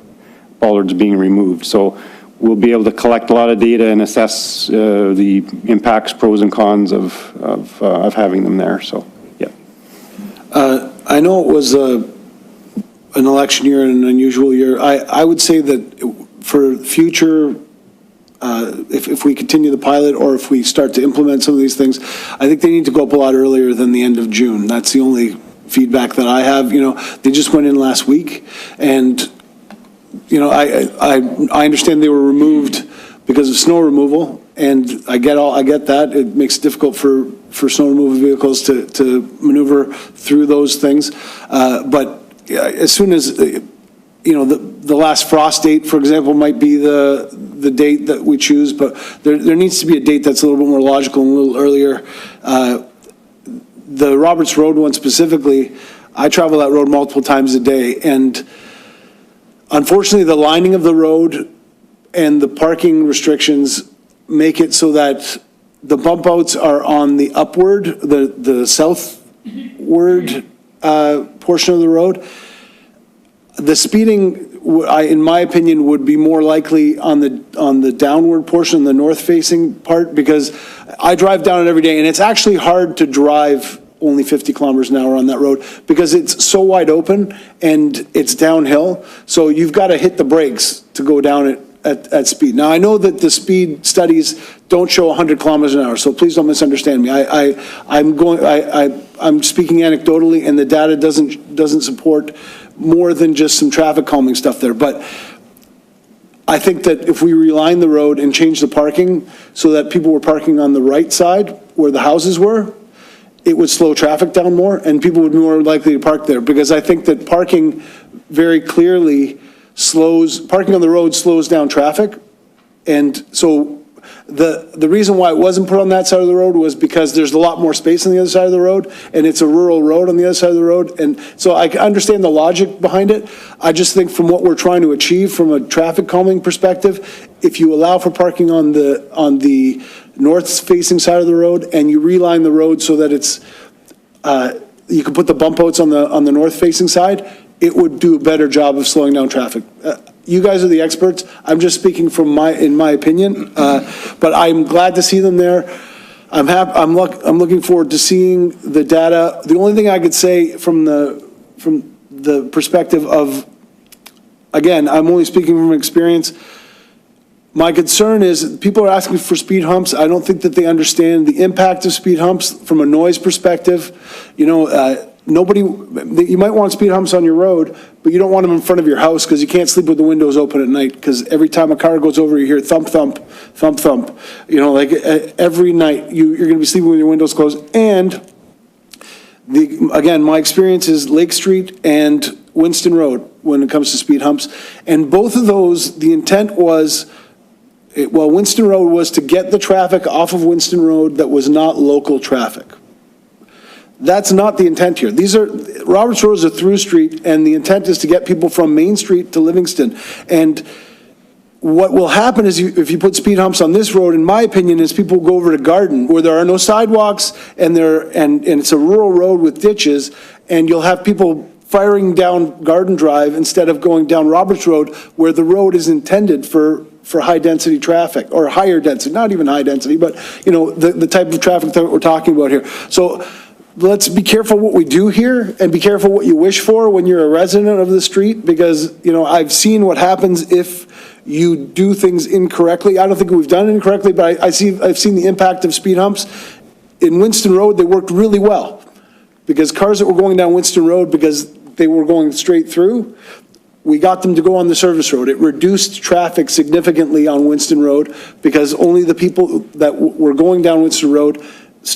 bollards being removed. So we'll be able to collect a lot of data and assess the impacts, pros and cons of having them there. So, yeah. I know it was an election year and an unusual year. I would say that for future, if we continue the pilot or if we start to implement some of these things, I think they need to go up a lot earlier than the end of June. That's the only feedback that I have. You know, they just went in last week, and you know, I understand they were removed because of snow removal, and I get that. It makes it difficult for snow removal vehicles to maneuver through those things. But as soon as you know, the last frost date, for example, might be the date that we choose, but there needs to be a date that's a little bit more logical and a little earlier. The Roberts Road one specifically, I travel that road multiple times a day, and unfortunately, the lining of the road and the parking restrictions make it so that the bump outs are on the upward, the southward portion of the road. The speeding, in my opinion, would be more likely on the downward portion, the north-facing part, because I drive down it every day, and it's actually hard to drive only 50 kilometers an hour on that road because it's so wide open and it's downhill. So you've got to hit the brakes to go down it at speed. Now, I know that the speed studies don't show 100 kilometers an hour, so please don't misunderstand me. I'm speaking anecdotally, and the data doesn't support more than just some traffic calming stuff there. But I think that if we reline the road and change the parking so that people were parking on the right side where the houses were, it would slow traffic down more and people would be more likely to park there. Because I think that parking very clearly parking on the road slows down traffic. And so The reason why it wasn't put on that side of the road was because there's a lot more space on the other side of the road, and it's a rural road on the other side of the road, and so I can understand the logic behind it. I just think from what we're trying to achieve from a traffic calming perspective, if you allow for parking on the north-facing side of the road, and you reline the road so that it's, you can put the bump outs on the north-facing side, it would do a better job of slowing down traffic. You guys are the experts. I'm just speaking in my opinion, but I'm glad to see them there. I'm looking forward to seeing the data. The only thing I could say from the perspective of, again, I'm only speaking from experience. My concern is people are asking for speed humps. I don't think that they understand the impact of speed humps from a noise perspective. You know, you might want speed humps on your road, but you don't want them in front of your house because you can't sleep with the windows open at night because every time a car goes over, you hear thump, thump, thump, thump. You know, like every night you're going to be sleeping with your windows closed. And again, my experience is Lake Street and Winston Road when it comes to speed humps. And both of those, the intent was, well, Winston Road was to get the traffic off of Winston Road that was not local traffic. That's not the intent here. Roberts Road is a through street, and the intent is to get people from Main Street to Livingston. And what will happen is if you put speed humps on this road, in my opinion, is people go over to Garden, where there are no sidewalks, and it's a rural road with ditches, and you'll have people firing down Garden Drive instead of going down Roberts Road, where the road is intended for high-density traffic, or higher density, not even high density, but, you know, the type of traffic that we're talking about here. So let's be careful what we do here, and be careful what you wish for when you're a resident of the street, because, you know, I've seen what happens if you do things incorrectly. I don't think we've done it incorrectly, but I've seen the impact of speed humps. In Winston Road, they worked really well, because cars that were going down Winston Road because they were going straight through, we got them to go on the service road. It reduced traffic significantly on Winston Road because only the people that were going down Winston Road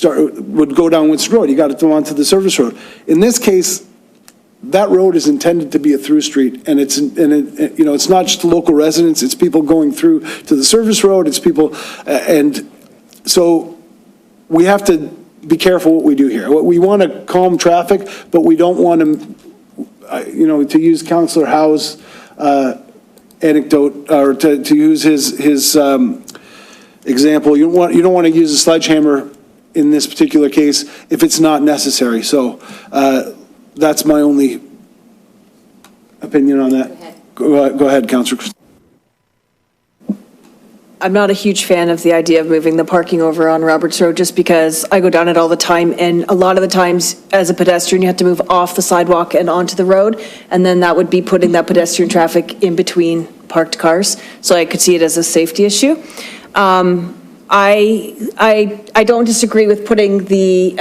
would go down Winston Road. You got them onto the service road. In this case, that road is intended to be a through street, and you know, it's not just local residents, it's people going through to the service road, it's people, and so we have to be careful what we do here. We want to calm traffic, but we don't want to, you know, to use Councillor Howe's anecdote, or to use his example, you don't want to use a sledgehammer in this particular case if it's not necessary. So that's my only opinion on that. Go ahead, Councillor. I'm not a huge fan of the idea of moving the parking over on Roberts Road, just because I go down it all the time, and a lot of the times as a pedestrian you have to move off the sidewalk and onto the road, and then that would be putting that pedestrian traffic in between parked cars. So I could see it as a safety issue. I don't disagree with putting the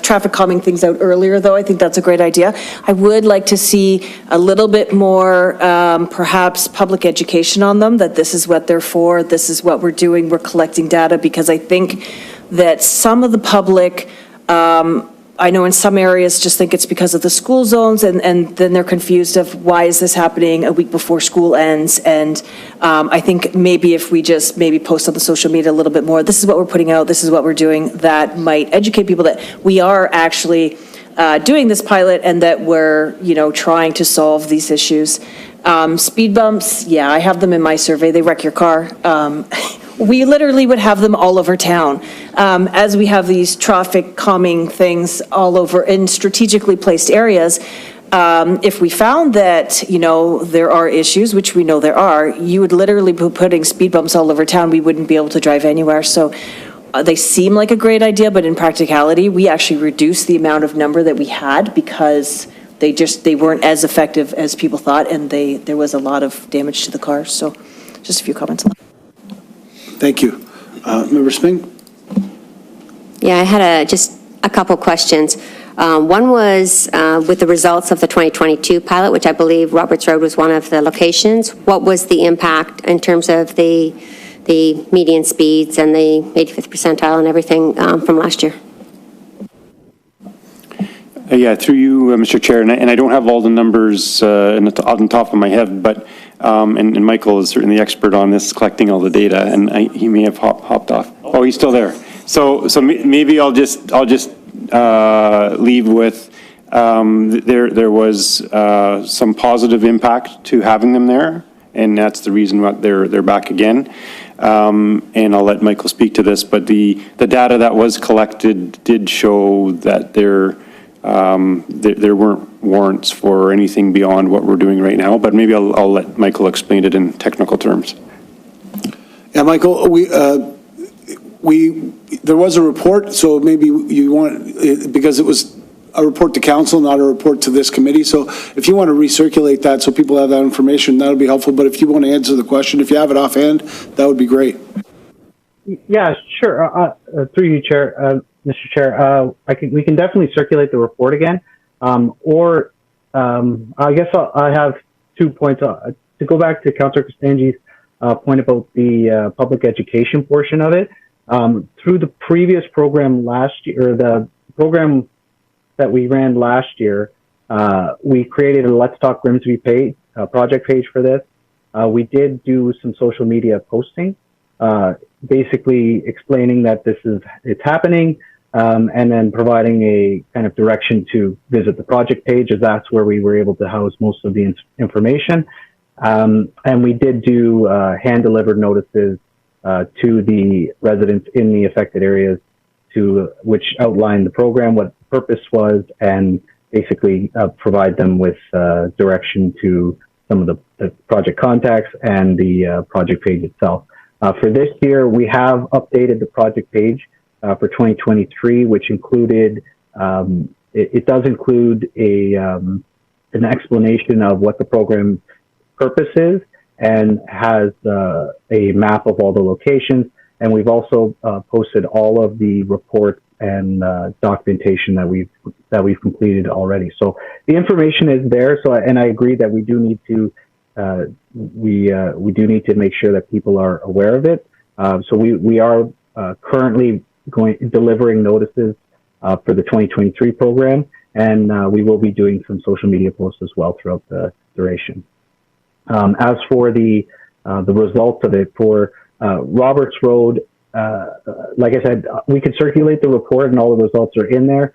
traffic calming things out earlier, though. I think that's a great idea. I would like to see a little bit more, perhaps, public education on them, that this is what they're for, this is what we're doing, we're collecting data, because I think that some of the public, I know in some areas just think it's because of the school zones, and then they're confused of why is this happening a week before school ends. And I think maybe if we just maybe post on the social media a little bit more, this is what we're putting out, this is what we're doing, that might educate people that we are actually doing this pilot, and that we're, you know, trying to solve these issues. Speed bumps, yeah, I have them in my survey, they wreck your car. We literally would have them all over town, as we have these traffic calming things all over in strategically placed areas. If we found that, you know, there are issues, which we know there are, you would literally be putting speed bumps all over town. We wouldn't be able to drive anywhere. So they seem like a great idea, but in practicality, we actually reduced the amount of number that we had because they weren't as effective as people thought, and there was a lot of damage to the cars. So just a few comments on that. Thank you. Member Spink? Yeah, I had just a couple questions. One was with the results of the 2022 pilot, which I believe Roberts Road was one of the locations. What was the impact in terms of the median speeds and the 85th percentile and everything from last year? Yeah, through you, Mr. Chair, and I don't have all the numbers on the top of my head, but And Michael is certainly expert on this, collecting all the data, and he may have hopped off. Oh, he's still there. So maybe I'll just leave with, there was some positive impact to having them there, and that's the reason why they're back again. And I'll let Michael speak to this, but the data that was collected did show that there weren't warrants for anything beyond what we're doing right now, but maybe I'll let Michael explain it in technical terms. Yeah, Michael, there was a report, so maybe you want, because it was a report to council, not a report to this committee. So if you want to recirculate that so people have that information, that would be helpful. But if you want to answer the question, if you have it offhand, that would be great. Yeah, sure. Through you, Chair, Mr. Chair, we can definitely circulate the report again. I guess I have 2 points. To go back to Councillor Costangi's point about the public education portion of it, through the previous program last year, or the program that we ran last year, we created a Let's Talk Grimsby page, project page for this. We did do some social media posting, basically explaining that it's happening, and then providing a kind of direction to visit the project page, as that's where we were able to house most of the information. And we did do hand-delivered notices to the residents in the affected areas, which outlined the program, what the purpose was, and basically provide them with direction to some of the project contacts and the project page itself. For this year, we have updated the project page for 2023, which included, it does include an explanation of what the program purpose is, and has a map of all the locations. And we've also posted all of the reports and documentation that we've completed already. So the information is there. So, and I agree that we do need to make sure that people are aware of it. So we are currently delivering notices for the 2023 program, and we will be doing some social media posts as well throughout the duration. As for the results of it, for Roberts Road, like I said, we can circulate the report and all the results are in there.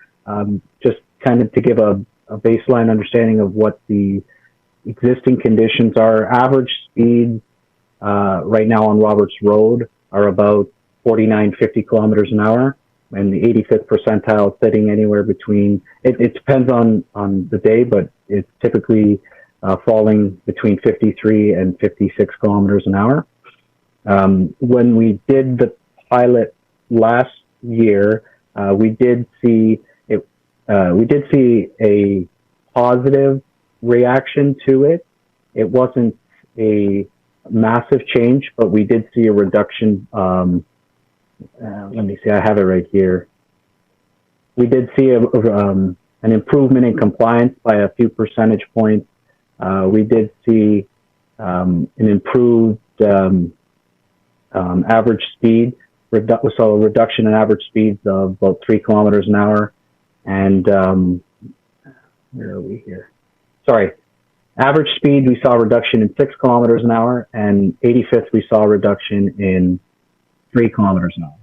Just kind of to give a baseline understanding of what the existing conditions are. Average speeds right now on Roberts Road are about 49, 50 kilometers an hour, and the 85th percentile sitting anywhere between, it depends on the day, but it's typically falling between 53 and 56 kilometers an hour. When we did the pilot last year, we did see a positive reaction to it. It wasn't a massive change, but we did see a reduction. Let me see, I have it right here. We did see an improvement in compliance by a few percentage points. We did see an improved average speed. We saw a reduction in average speeds of about 3 kilometers an hour. And where are we here? Sorry. Average speed, we saw a reduction in 6 kilometers an hour, and 85th, we saw a reduction in 3 kilometers an hour.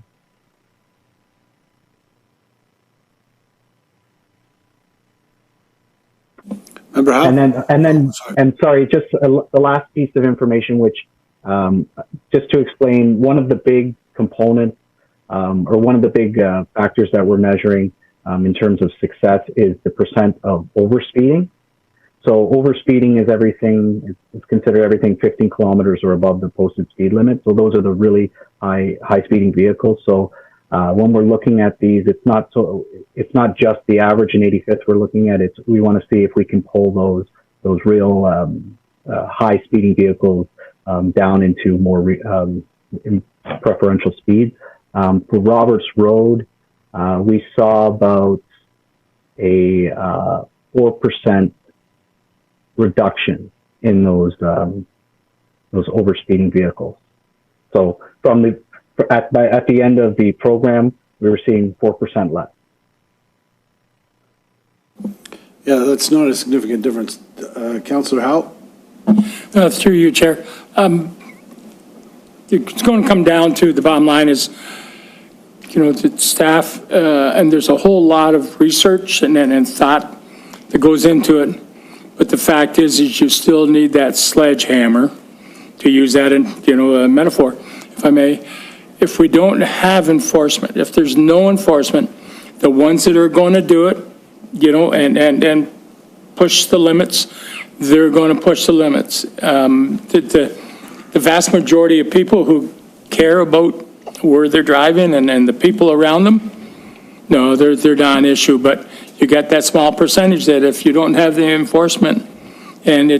Remember how? And sorry, just the last piece of information, which just to explain, one of the big components or one of the big factors that we're measuring in terms of success is the percent of overspeeding. So overspeeding is everything, it's considered everything 15 kilometers or above the posted speed limit. So those are the really high speeding vehicles. So when we're looking at these, it's not just the average in 85th we're looking at. We want to see if we can pull those real high speeding vehicles down into more preferential speeds. For Roberts Road, we saw about a 4% reduction in those overspeeding vehicles. So at the end of the program, we were seeing 4% less. Yeah, that's not a significant difference. Councillor Howe? Through you, Chair. It's going to come down to, the bottom line is, the staff, and there's a whole lot of research and thought that goes into it. But the fact is you still need that sledgehammer, to use that in, a metaphor, if I may. If we don't have enforcement, if there's no enforcement, the ones that are going to do it, and push the limits, they're going to push the limits. The vast majority of people who care about where they're driving and the people around them, no, they're not an issue. But you got that small percentage that if you don't have the enforcement, and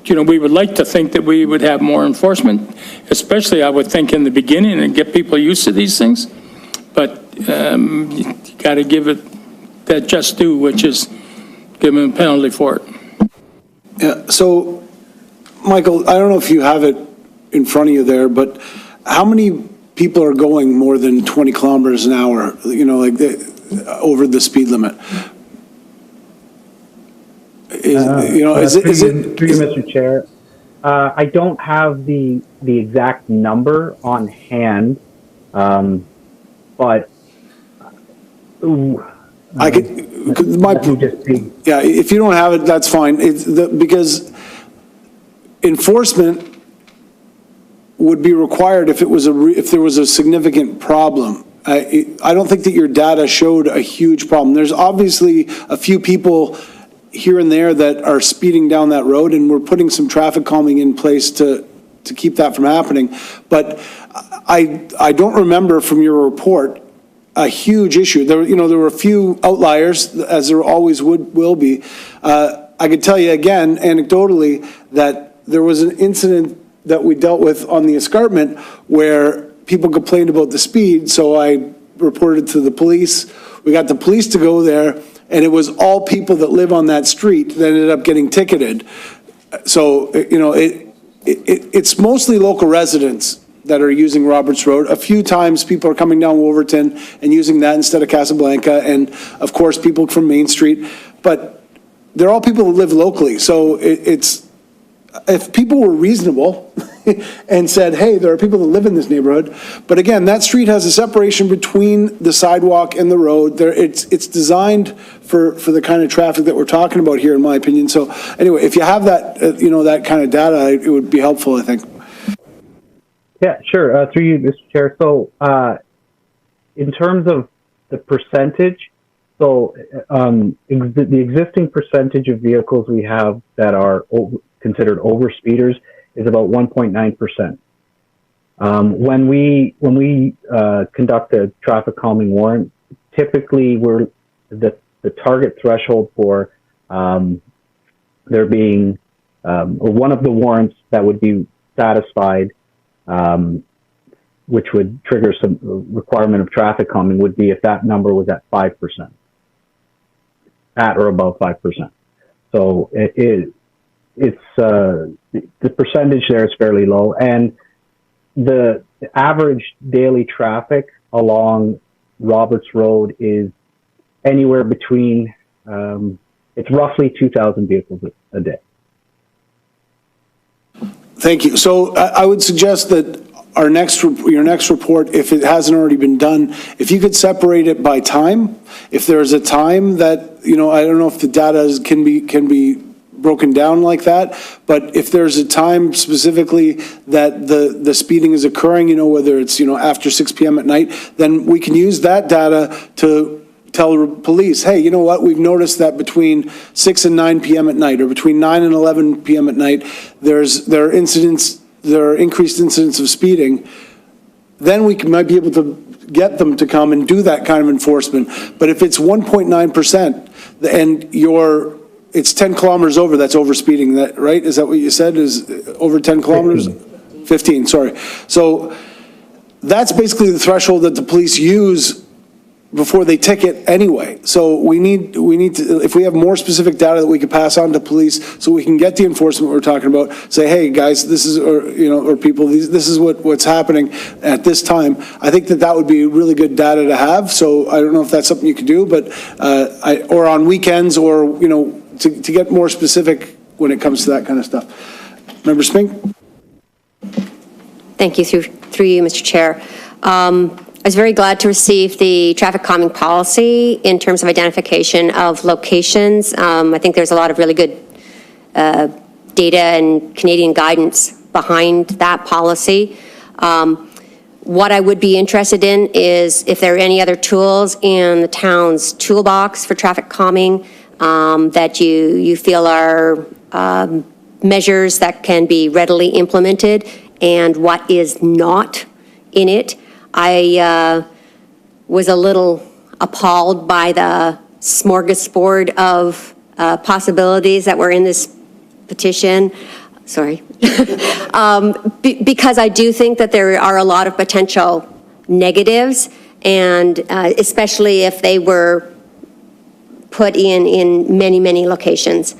we would like to think that we would have more enforcement, especially I would think in the beginning, and get people used to these things. But you got to give it that just due, which is give them a penalty for it. Yeah, so, Michael, I don't know if you have it in front of you there, but how many people are going more than 20 kilometers an hour, over the speed limit? Mr. Chair, I don't have the exact number on hand, but I could, if you don't have it, that's fine. Because enforcement would be required if if there was a significant problem. I don't think that your data showed a huge problem. There's obviously a few people here and there that are speeding down that road, and we're putting some traffic calming in place to keep that from happening. But I don't remember from your report a huge issue. There were a few outliers, as there always will be. I could tell you again, anecdotally, that there was an incident that we dealt with on the escarpment where people complained about the speed, so I reported to the police. We got the police to go there, and it was all people that live on that street that ended up getting ticketed. So, it's mostly local residents that are using Roberts Road. A few times people are coming down Wolverton and using that instead of Casablanca, and of course people from Main Street, but they're all people who live locally. So if people were reasonable and said, hey, there are people that live in this neighborhood, but again, that street has a separation between the sidewalk and the road. It's designed for the kind of traffic that we're talking about here, in my opinion. So anyway, if you have that, that kind of data, it would be helpful, I think. Yeah, sure. Through you, Mr. Chair. So in terms of the percentage, so the existing percentage of vehicles we have that are considered overspeeders is about 1.9%. When we conduct a traffic calming warrant, typically the target threshold for there being one of the warrants that would be satisfied, which would trigger some requirement of traffic calming, would be if that number was at 5%, at or above 5%. So it's the percentage there is fairly low, and the average daily traffic along Roberts Road is anywhere between it's roughly 2,000 vehicles a day. Thank you. So I would suggest that your next report, if it hasn't already been done, if you could separate it by time. If there's a time that, I don't know if the data can be broken down like that, but if there's a time specifically that the speeding is occurring, whether it's, after 6 p.m. at night, then we can use that data to tell the police, hey, you know what, we've noticed that between 6 and 9 p.m. at night, or between 9 and 11 p.m. at night, there are increased incidents of speeding. Then we might be able to get them to come and do that kind of enforcement. But if it's 1.9% and it's 10 kilometers over, that's over speeding, that right? Is that what you said, is over 10 kilometers? 15, sorry. So that's basically the threshold that the police use before they ticket anyway. So we need to, if we have more specific data that we could pass on to police so we can get the enforcement we're talking about, say, hey guys, this is, or people, this is what's happening at this time. I think that would be really good data to have. So I don't know if that's something you could do, but or on weekends, or to get more specific when it comes to that kind of stuff. Member Spink? Thank you, through you, Mr. Chair. I was very glad to receive the traffic calming policy in terms of identification of locations. I think there's a lot of really good data and Canadian guidance behind that policy. What I would be interested in is if there are any other tools in the town's toolbox for traffic calming that you feel are measures that can be readily implemented, and what is not in it. I was a little appalled by the smorgasbord of possibilities that were in this petition. Sorry. Because I do think that there are a lot of potential negatives, and especially if they were put in many, many locations.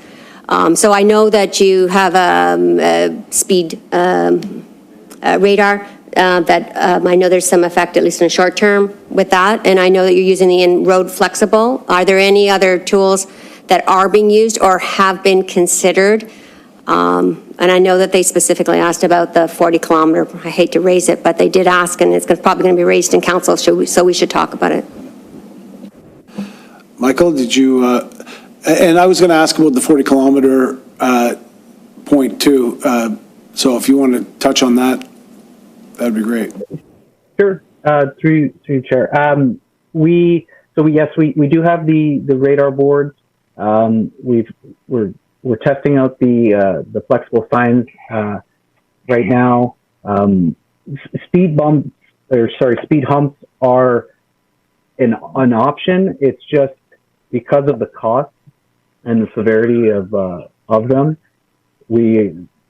So I know that you have a speed radar that I know there's some effect, at least in the short term, with that, and I know that you're using the in-road flexible. Are there any other tools that are being used or have been considered? And I know that they specifically asked about the 40-kilometer. I hate to raise it, but they did ask, and it's probably going to be raised in council, so we should talk about it. Michael, did you, and I was going to ask about the 40-kilometer point too, so if you want to touch on that, that'd be great. Sure, through Chair. Yes, we do have the radar boards. We're testing out the flexible signs right now. Speed humps are an option. It's just because of the cost and the severity of them.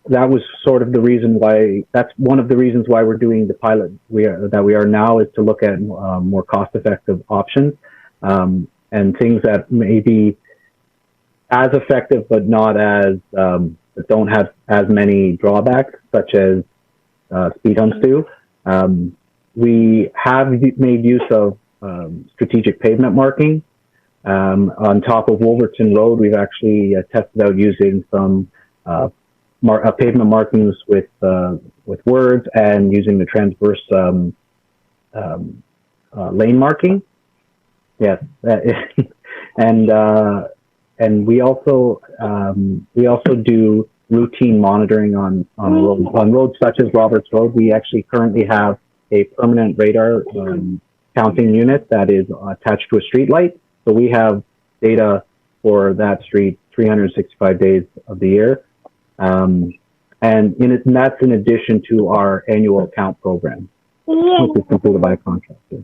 That was sort of the reason why. That's one of the reasons why we're doing the pilot that we are now, is to look at more cost-effective options and things that may be as effective, but not as, don't have as many drawbacks, such as speed humps do. We have made use of strategic pavement marking. On top of Wolverton Road, we've actually tested out using some pavement markings with words and using the transverse lane marking. Yes, and we also do routine monitoring on roads such as Roberts Road. We actually currently have a permanent radar counting unit that is attached to a street light. So we have data for that street 365 days of the year. And that's in addition to our annual count program, which is completed by a contractor.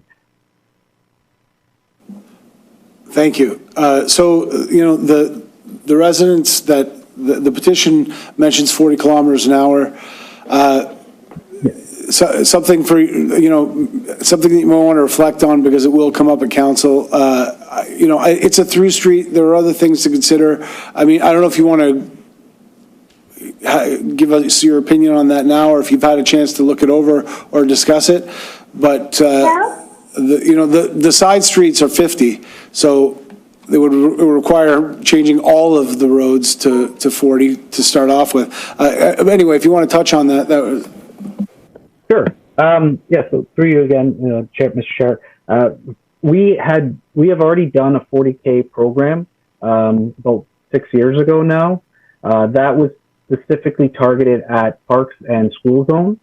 Thank you. So, the residents that, the petition mentions 40 kilometers an hour. Something for, something that you might want to reflect on, because it will come up at council. It's a through street. There are other things to consider. I mean, I don't know if you want to give us your opinion on that now, or if you've had a chance to look it over or discuss it. But, the side streets are 50, so it would require changing all of the roads to 40 to start off with. Anyway, if you want to touch on that, Sure. So through you again, Mr. Chair. We have already done a 40K program about 6 years ago now. That was specifically targeted at parks and school zones.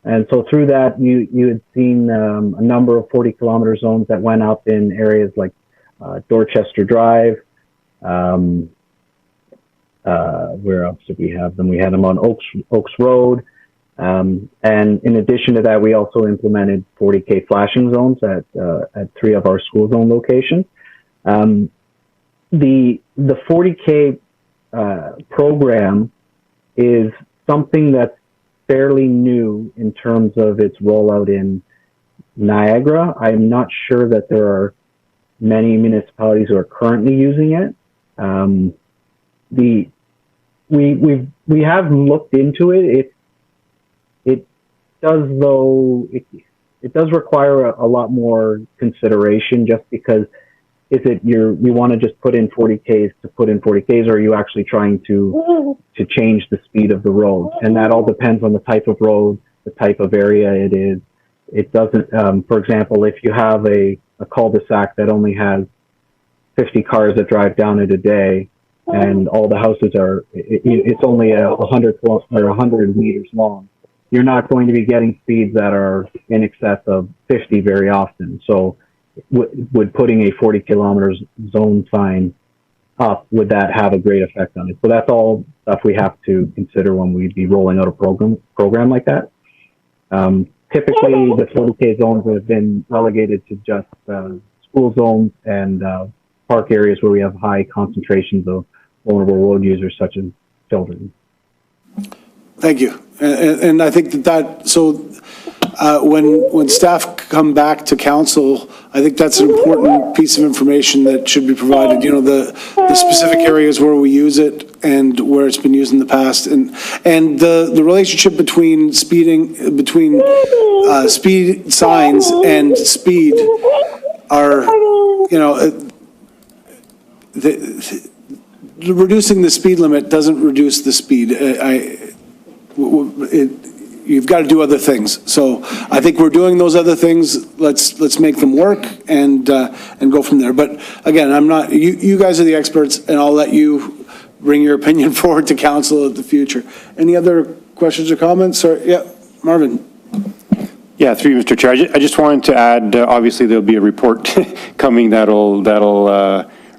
And so through that, you had seen a number of 40-kilometer zones that went up in areas like Dorchester Drive. Where else did we have them? We had them on Oaks Road. And in addition to that, we also implemented 40K flashing zones at 3 of our school zone locations. The 40K program is something that's fairly new in terms of its rollout in Niagara. I'm not sure that there are many municipalities who are currently using it. We have looked into it. It does require a lot more consideration, just because is it you want to just put in 40 Ks to put in 40 Ks, or are you actually trying to change the speed of the road? And that all depends on the type of road, the type of area it is. It doesn't, for example, if you have a cul-de-sac that only has 50 cars that drive down it a day, and all the houses are, it's only 100 meters long, you're not going to be getting speeds that are in excess of 50 very often. So would putting a 40 kilometers zone sign up, would that have a great effect on it? So that's all stuff we have to consider when we'd be rolling out a program like that. Typically, the 40K zones have been relegated to just school zones and park areas where we have high concentrations of vulnerable road users, such as children. Thank you. And I think when staff come back to council, I think that's an important piece of information that should be provided, you know, the specific areas where we use it and where it's been used in the past, and the relationship between speed signs and speed are, you know, reducing the speed limit doesn't reduce the speed. You've got to do other things. So I think we're doing those other things. Let's make them work and go from there. But again, I'm not. You guys are the experts, and I'll let you bring your opinion forward to council at the future. Any other questions or comments? Or yeah, Marvin. Yeah, through you, Mr. Chair. I just wanted to add. Obviously, there'll be a report coming that'll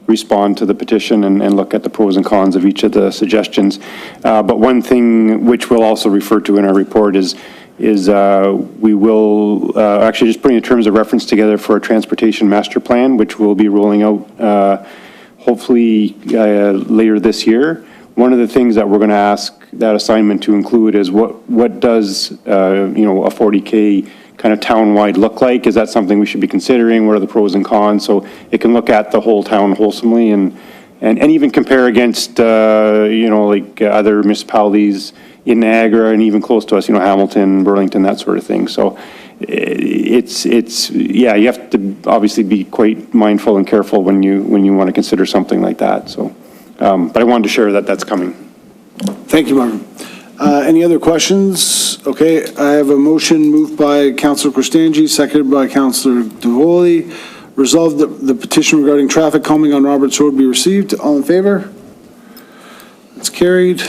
respond to the petition and look at the pros and cons of each of the suggestions. But one thing which we'll also refer to in our report is we will actually just putting the terms of reference together for a transportation master plan, which we'll be rolling out hopefully later this year. One of the things that we're going to ask that assignment to include is what does a 40K kind of town-wide look like? Is that something we should be considering? What are the pros and cons? So it can look at the whole town wholesomely and even compare against, like other municipalities in Niagara and even close to us, Hamilton, Burlington, that sort of thing. So yeah, you have to obviously be quite mindful and careful when you want to consider something like that. So, but I wanted to share that that's coming. Thank you, Marvin. Any other questions? Okay, I have a motion moved by Councillor Cristangi, seconded by Councillor Davoli. Resolved that the petition regarding traffic calming on Roberts Road be received. All in favor? That's carried.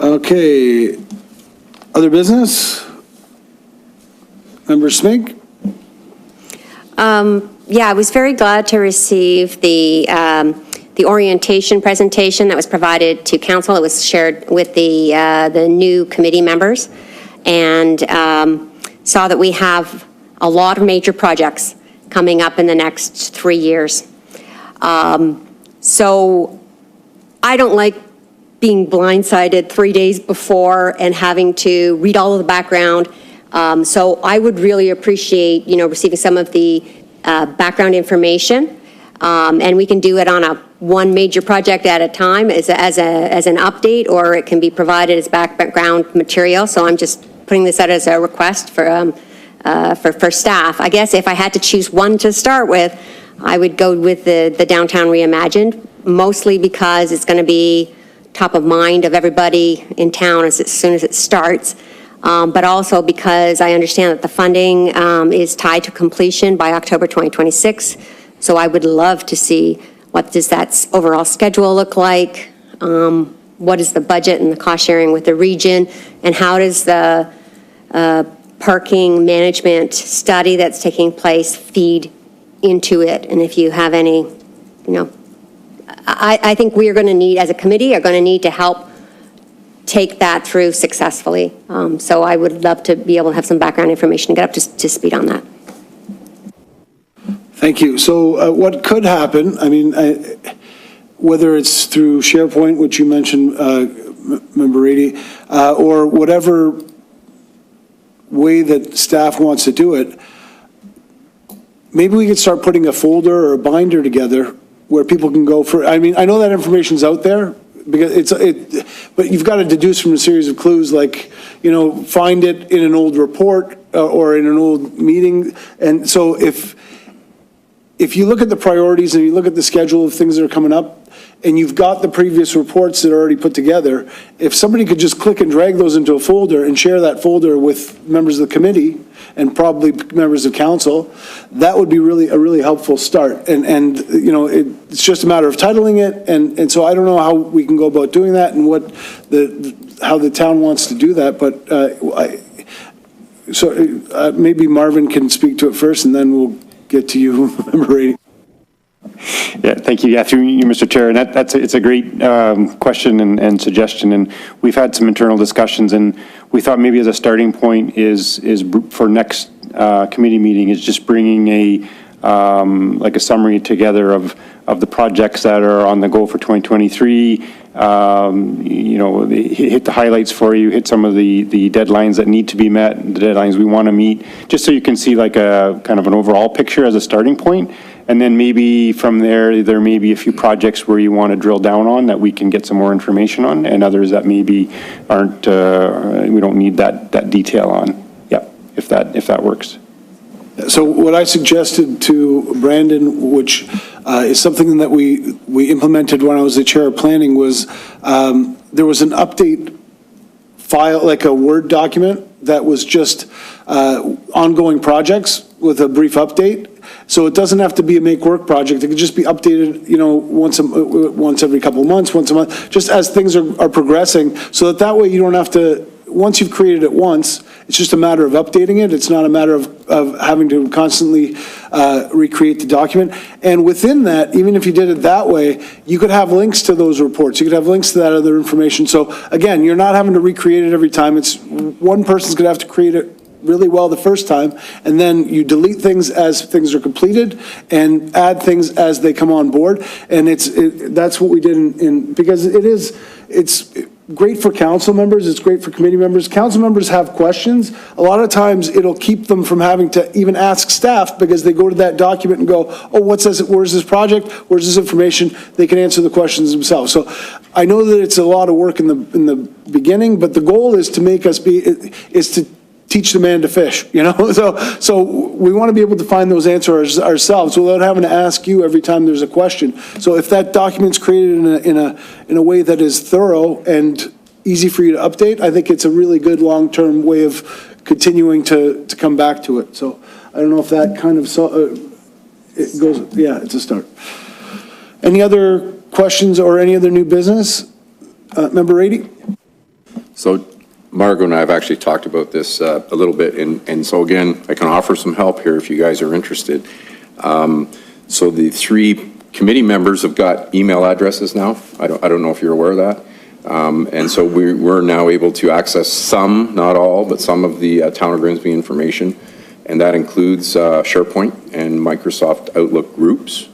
Okay, other business? Member Smink? Yeah, I was very glad to receive the orientation presentation that was provided to council. It was shared with the new committee members, and saw that we have a lot of major projects coming up in the next 3 years. So I don't like being blindsided 3 days before and having to read all of the background. So I would really appreciate, receiving some of the background information. And we can do it on one major project at a time as an update, or it can be provided as background material. So I'm just putting this out as a request for staff. I guess if I had to choose one to start with, I would go with the Downtown Reimagined, mostly because it's going to be top of mind of everybody in town as soon as it starts. But also because I understand that the funding is tied to completion by October 2026. So I would love to see what does that overall schedule look like, what is the budget and the cost sharing with the region, and how does the parking management study that's taking place feed into it. And if you have any, I think we are going to need, as a committee, are going to need to help take that through successfully. So I would love to be able to have some background information and get up to speed on that. Thank you. So what could happen, whether it's through SharePoint, which you mentioned, Member Rady, or whatever way that staff wants to do it, maybe we could start putting a folder or a binder together where people can go for, I know that information's out there, because but you've got to deduce from a series of clues, like, find it in an old report or in an old meeting. And so if if you look at the priorities and you look at the schedule of things that are coming up, and you've got the previous reports that are already put together, if somebody could just click and drag those into a folder and share that folder with members of the committee and probably members of council, that would be really a really helpful start. And you know, it's just a matter of titling it, and so I don't know how we can go about doing that and how the town wants to do that, but maybe Marvin can speak to it first, and then we'll get to you, Member Rady. Yeah, thank you. Yeah, through you, Mr. Chair, and it's a great question and suggestion, and we've had some internal discussions, and we thought maybe as a starting point is for next committee meeting is just bringing like a summary together of the projects that are on the go for 2023. You know, hit the highlights for you, hit some of the deadlines that need to be met, the deadlines we want to meet, just so you can see like a kind of an overall picture as a starting point. And then maybe from there may be a few projects where you want to drill down on that we can get some more information on, and others that maybe aren't, we don't need that detail on. Yeah, if that works. So what I suggested to Brandon, which is something that we implemented when I was the chair of planning, was there was an update file, like a Word document that was just ongoing projects with a brief update. So it doesn't have to be a make work project. It could just be updated, you know, once every couple of months, once a month, just as things are progressing, so that way you don't have to, once you've created it once, it's just a matter of updating it. It's not a matter of having to constantly recreate the document. And within that, even if you did it that way, you could have links to those reports. You could have links to that other information. So again, you're not having to recreate it every time. It's one person's going to have to create it really well the first time, and then you delete things as things are completed and add things as they come on board. And that's what we did because it's great for council members, it's great for committee members. Council members have questions. A lot of times it'll keep them from having to even ask staff, because they go to that document and go, oh, where's this project? Where's this information? They can answer the questions themselves. So I know that it's a lot of work in the beginning, but the goal is to make us is to teach the man to fish, you know? So we want to be able to find those answers ourselves without having to ask you every time there's a question. So if that document's created in a way that is thorough and easy for you to update, I think it's a really good long-term way of continuing to come back to it. So I don't know if that kind of, it goes, yeah, it's a start. Any other questions or any other new business? Member Rady? So Margot and I have actually talked about this a little bit, and so again, I can offer some help here if you guys are interested. So the 3 committee members have got email addresses now. I don't know if you're aware of that. And so we're now able to access some, not all, but some of the Town of Grimsby information, and that includes SharePoint and Microsoft Outlook groups.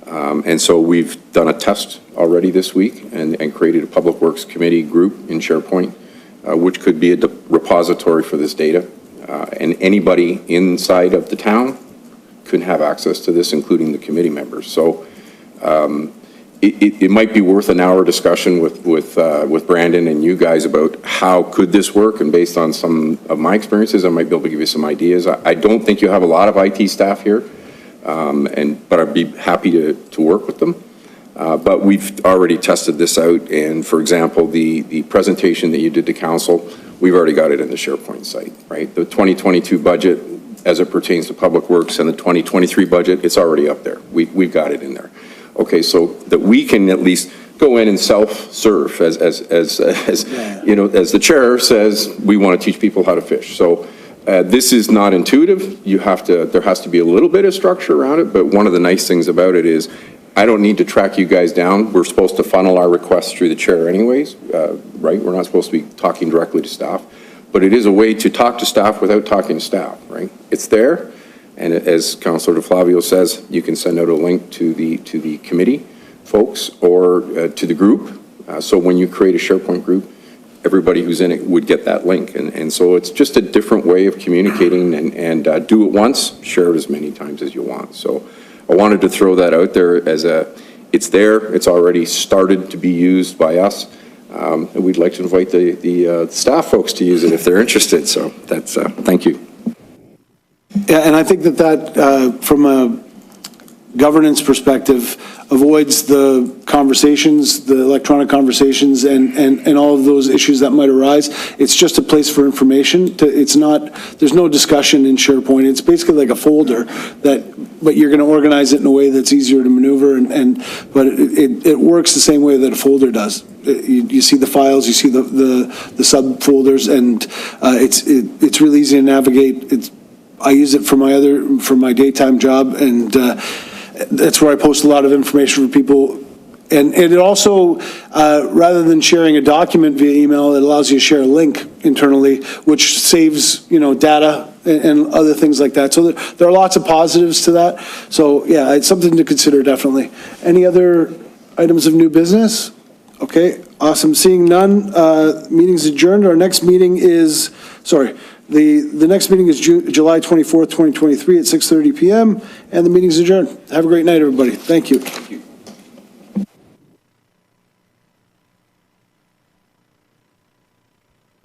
And so we've done a test already this week and created a Public Works Committee group in SharePoint, which could be a repository for this data. And anybody inside of the town could have access to this, including the committee members. So it might be worth an hour discussion with Brandon and you guys about how could this work, and based on some of my experiences, I might be able to give you some ideas. I don't think you have a lot of IT staff here, but I'd be happy to work with them. But we've already tested this out, and for example, the presentation that you did to council, we've already got it in the SharePoint site, right? The 2022 budget, as it pertains to Public Works, and the 2023 budget, it's already up there. We've got it in there. Okay, so that we can at least go in and self-serve, as you know, as the chair says, we want to teach people how to fish. So this is not intuitive. There has to be a little bit of structure around it, but one of the nice things about it is I don't need to track you guys down. We're supposed to funnel our requests through the chair anyways, right? We're not supposed to be talking directly to staff, but it is a way to talk to staff without talking to staff, right? It's there, and as Councillor DeFlavio says, you can send out a link to the committee folks or to the group. So when you create a SharePoint group, everybody who's in it would get that link. And so it's just a different way of communicating, and do it once, share it as many times as you want. So I wanted to throw that out there as it's there, it's already started to be used by us. And we'd like to invite the staff folks to use it if they're interested. So that's, thank you. Yeah, and I think that from governance perspective, avoids the conversations, the electronic conversations, and all of those issues that might arise. It's just a place for information. It's not, there's no discussion in SharePoint. It's basically like a folder but you're going to organize it in a way that's easier to maneuver, but it works the same way that a folder does. You see the files, you see the subfolders, and it's really easy to navigate. I use it for my daytime job, and that's where I post a lot of information for people. And it also, rather than sharing a document via email, it allows you to share a link internally, which saves, data and other things like that. So there are lots of positives to that. So yeah, it's something to consider, definitely. Any other items of new business? Okay, awesome. Seeing none, meeting's adjourned. Our next meeting is, the next meeting is July 24th, 2023 at 6:30 PM, and the meeting's adjourned. Have a great night, everybody. Thank you.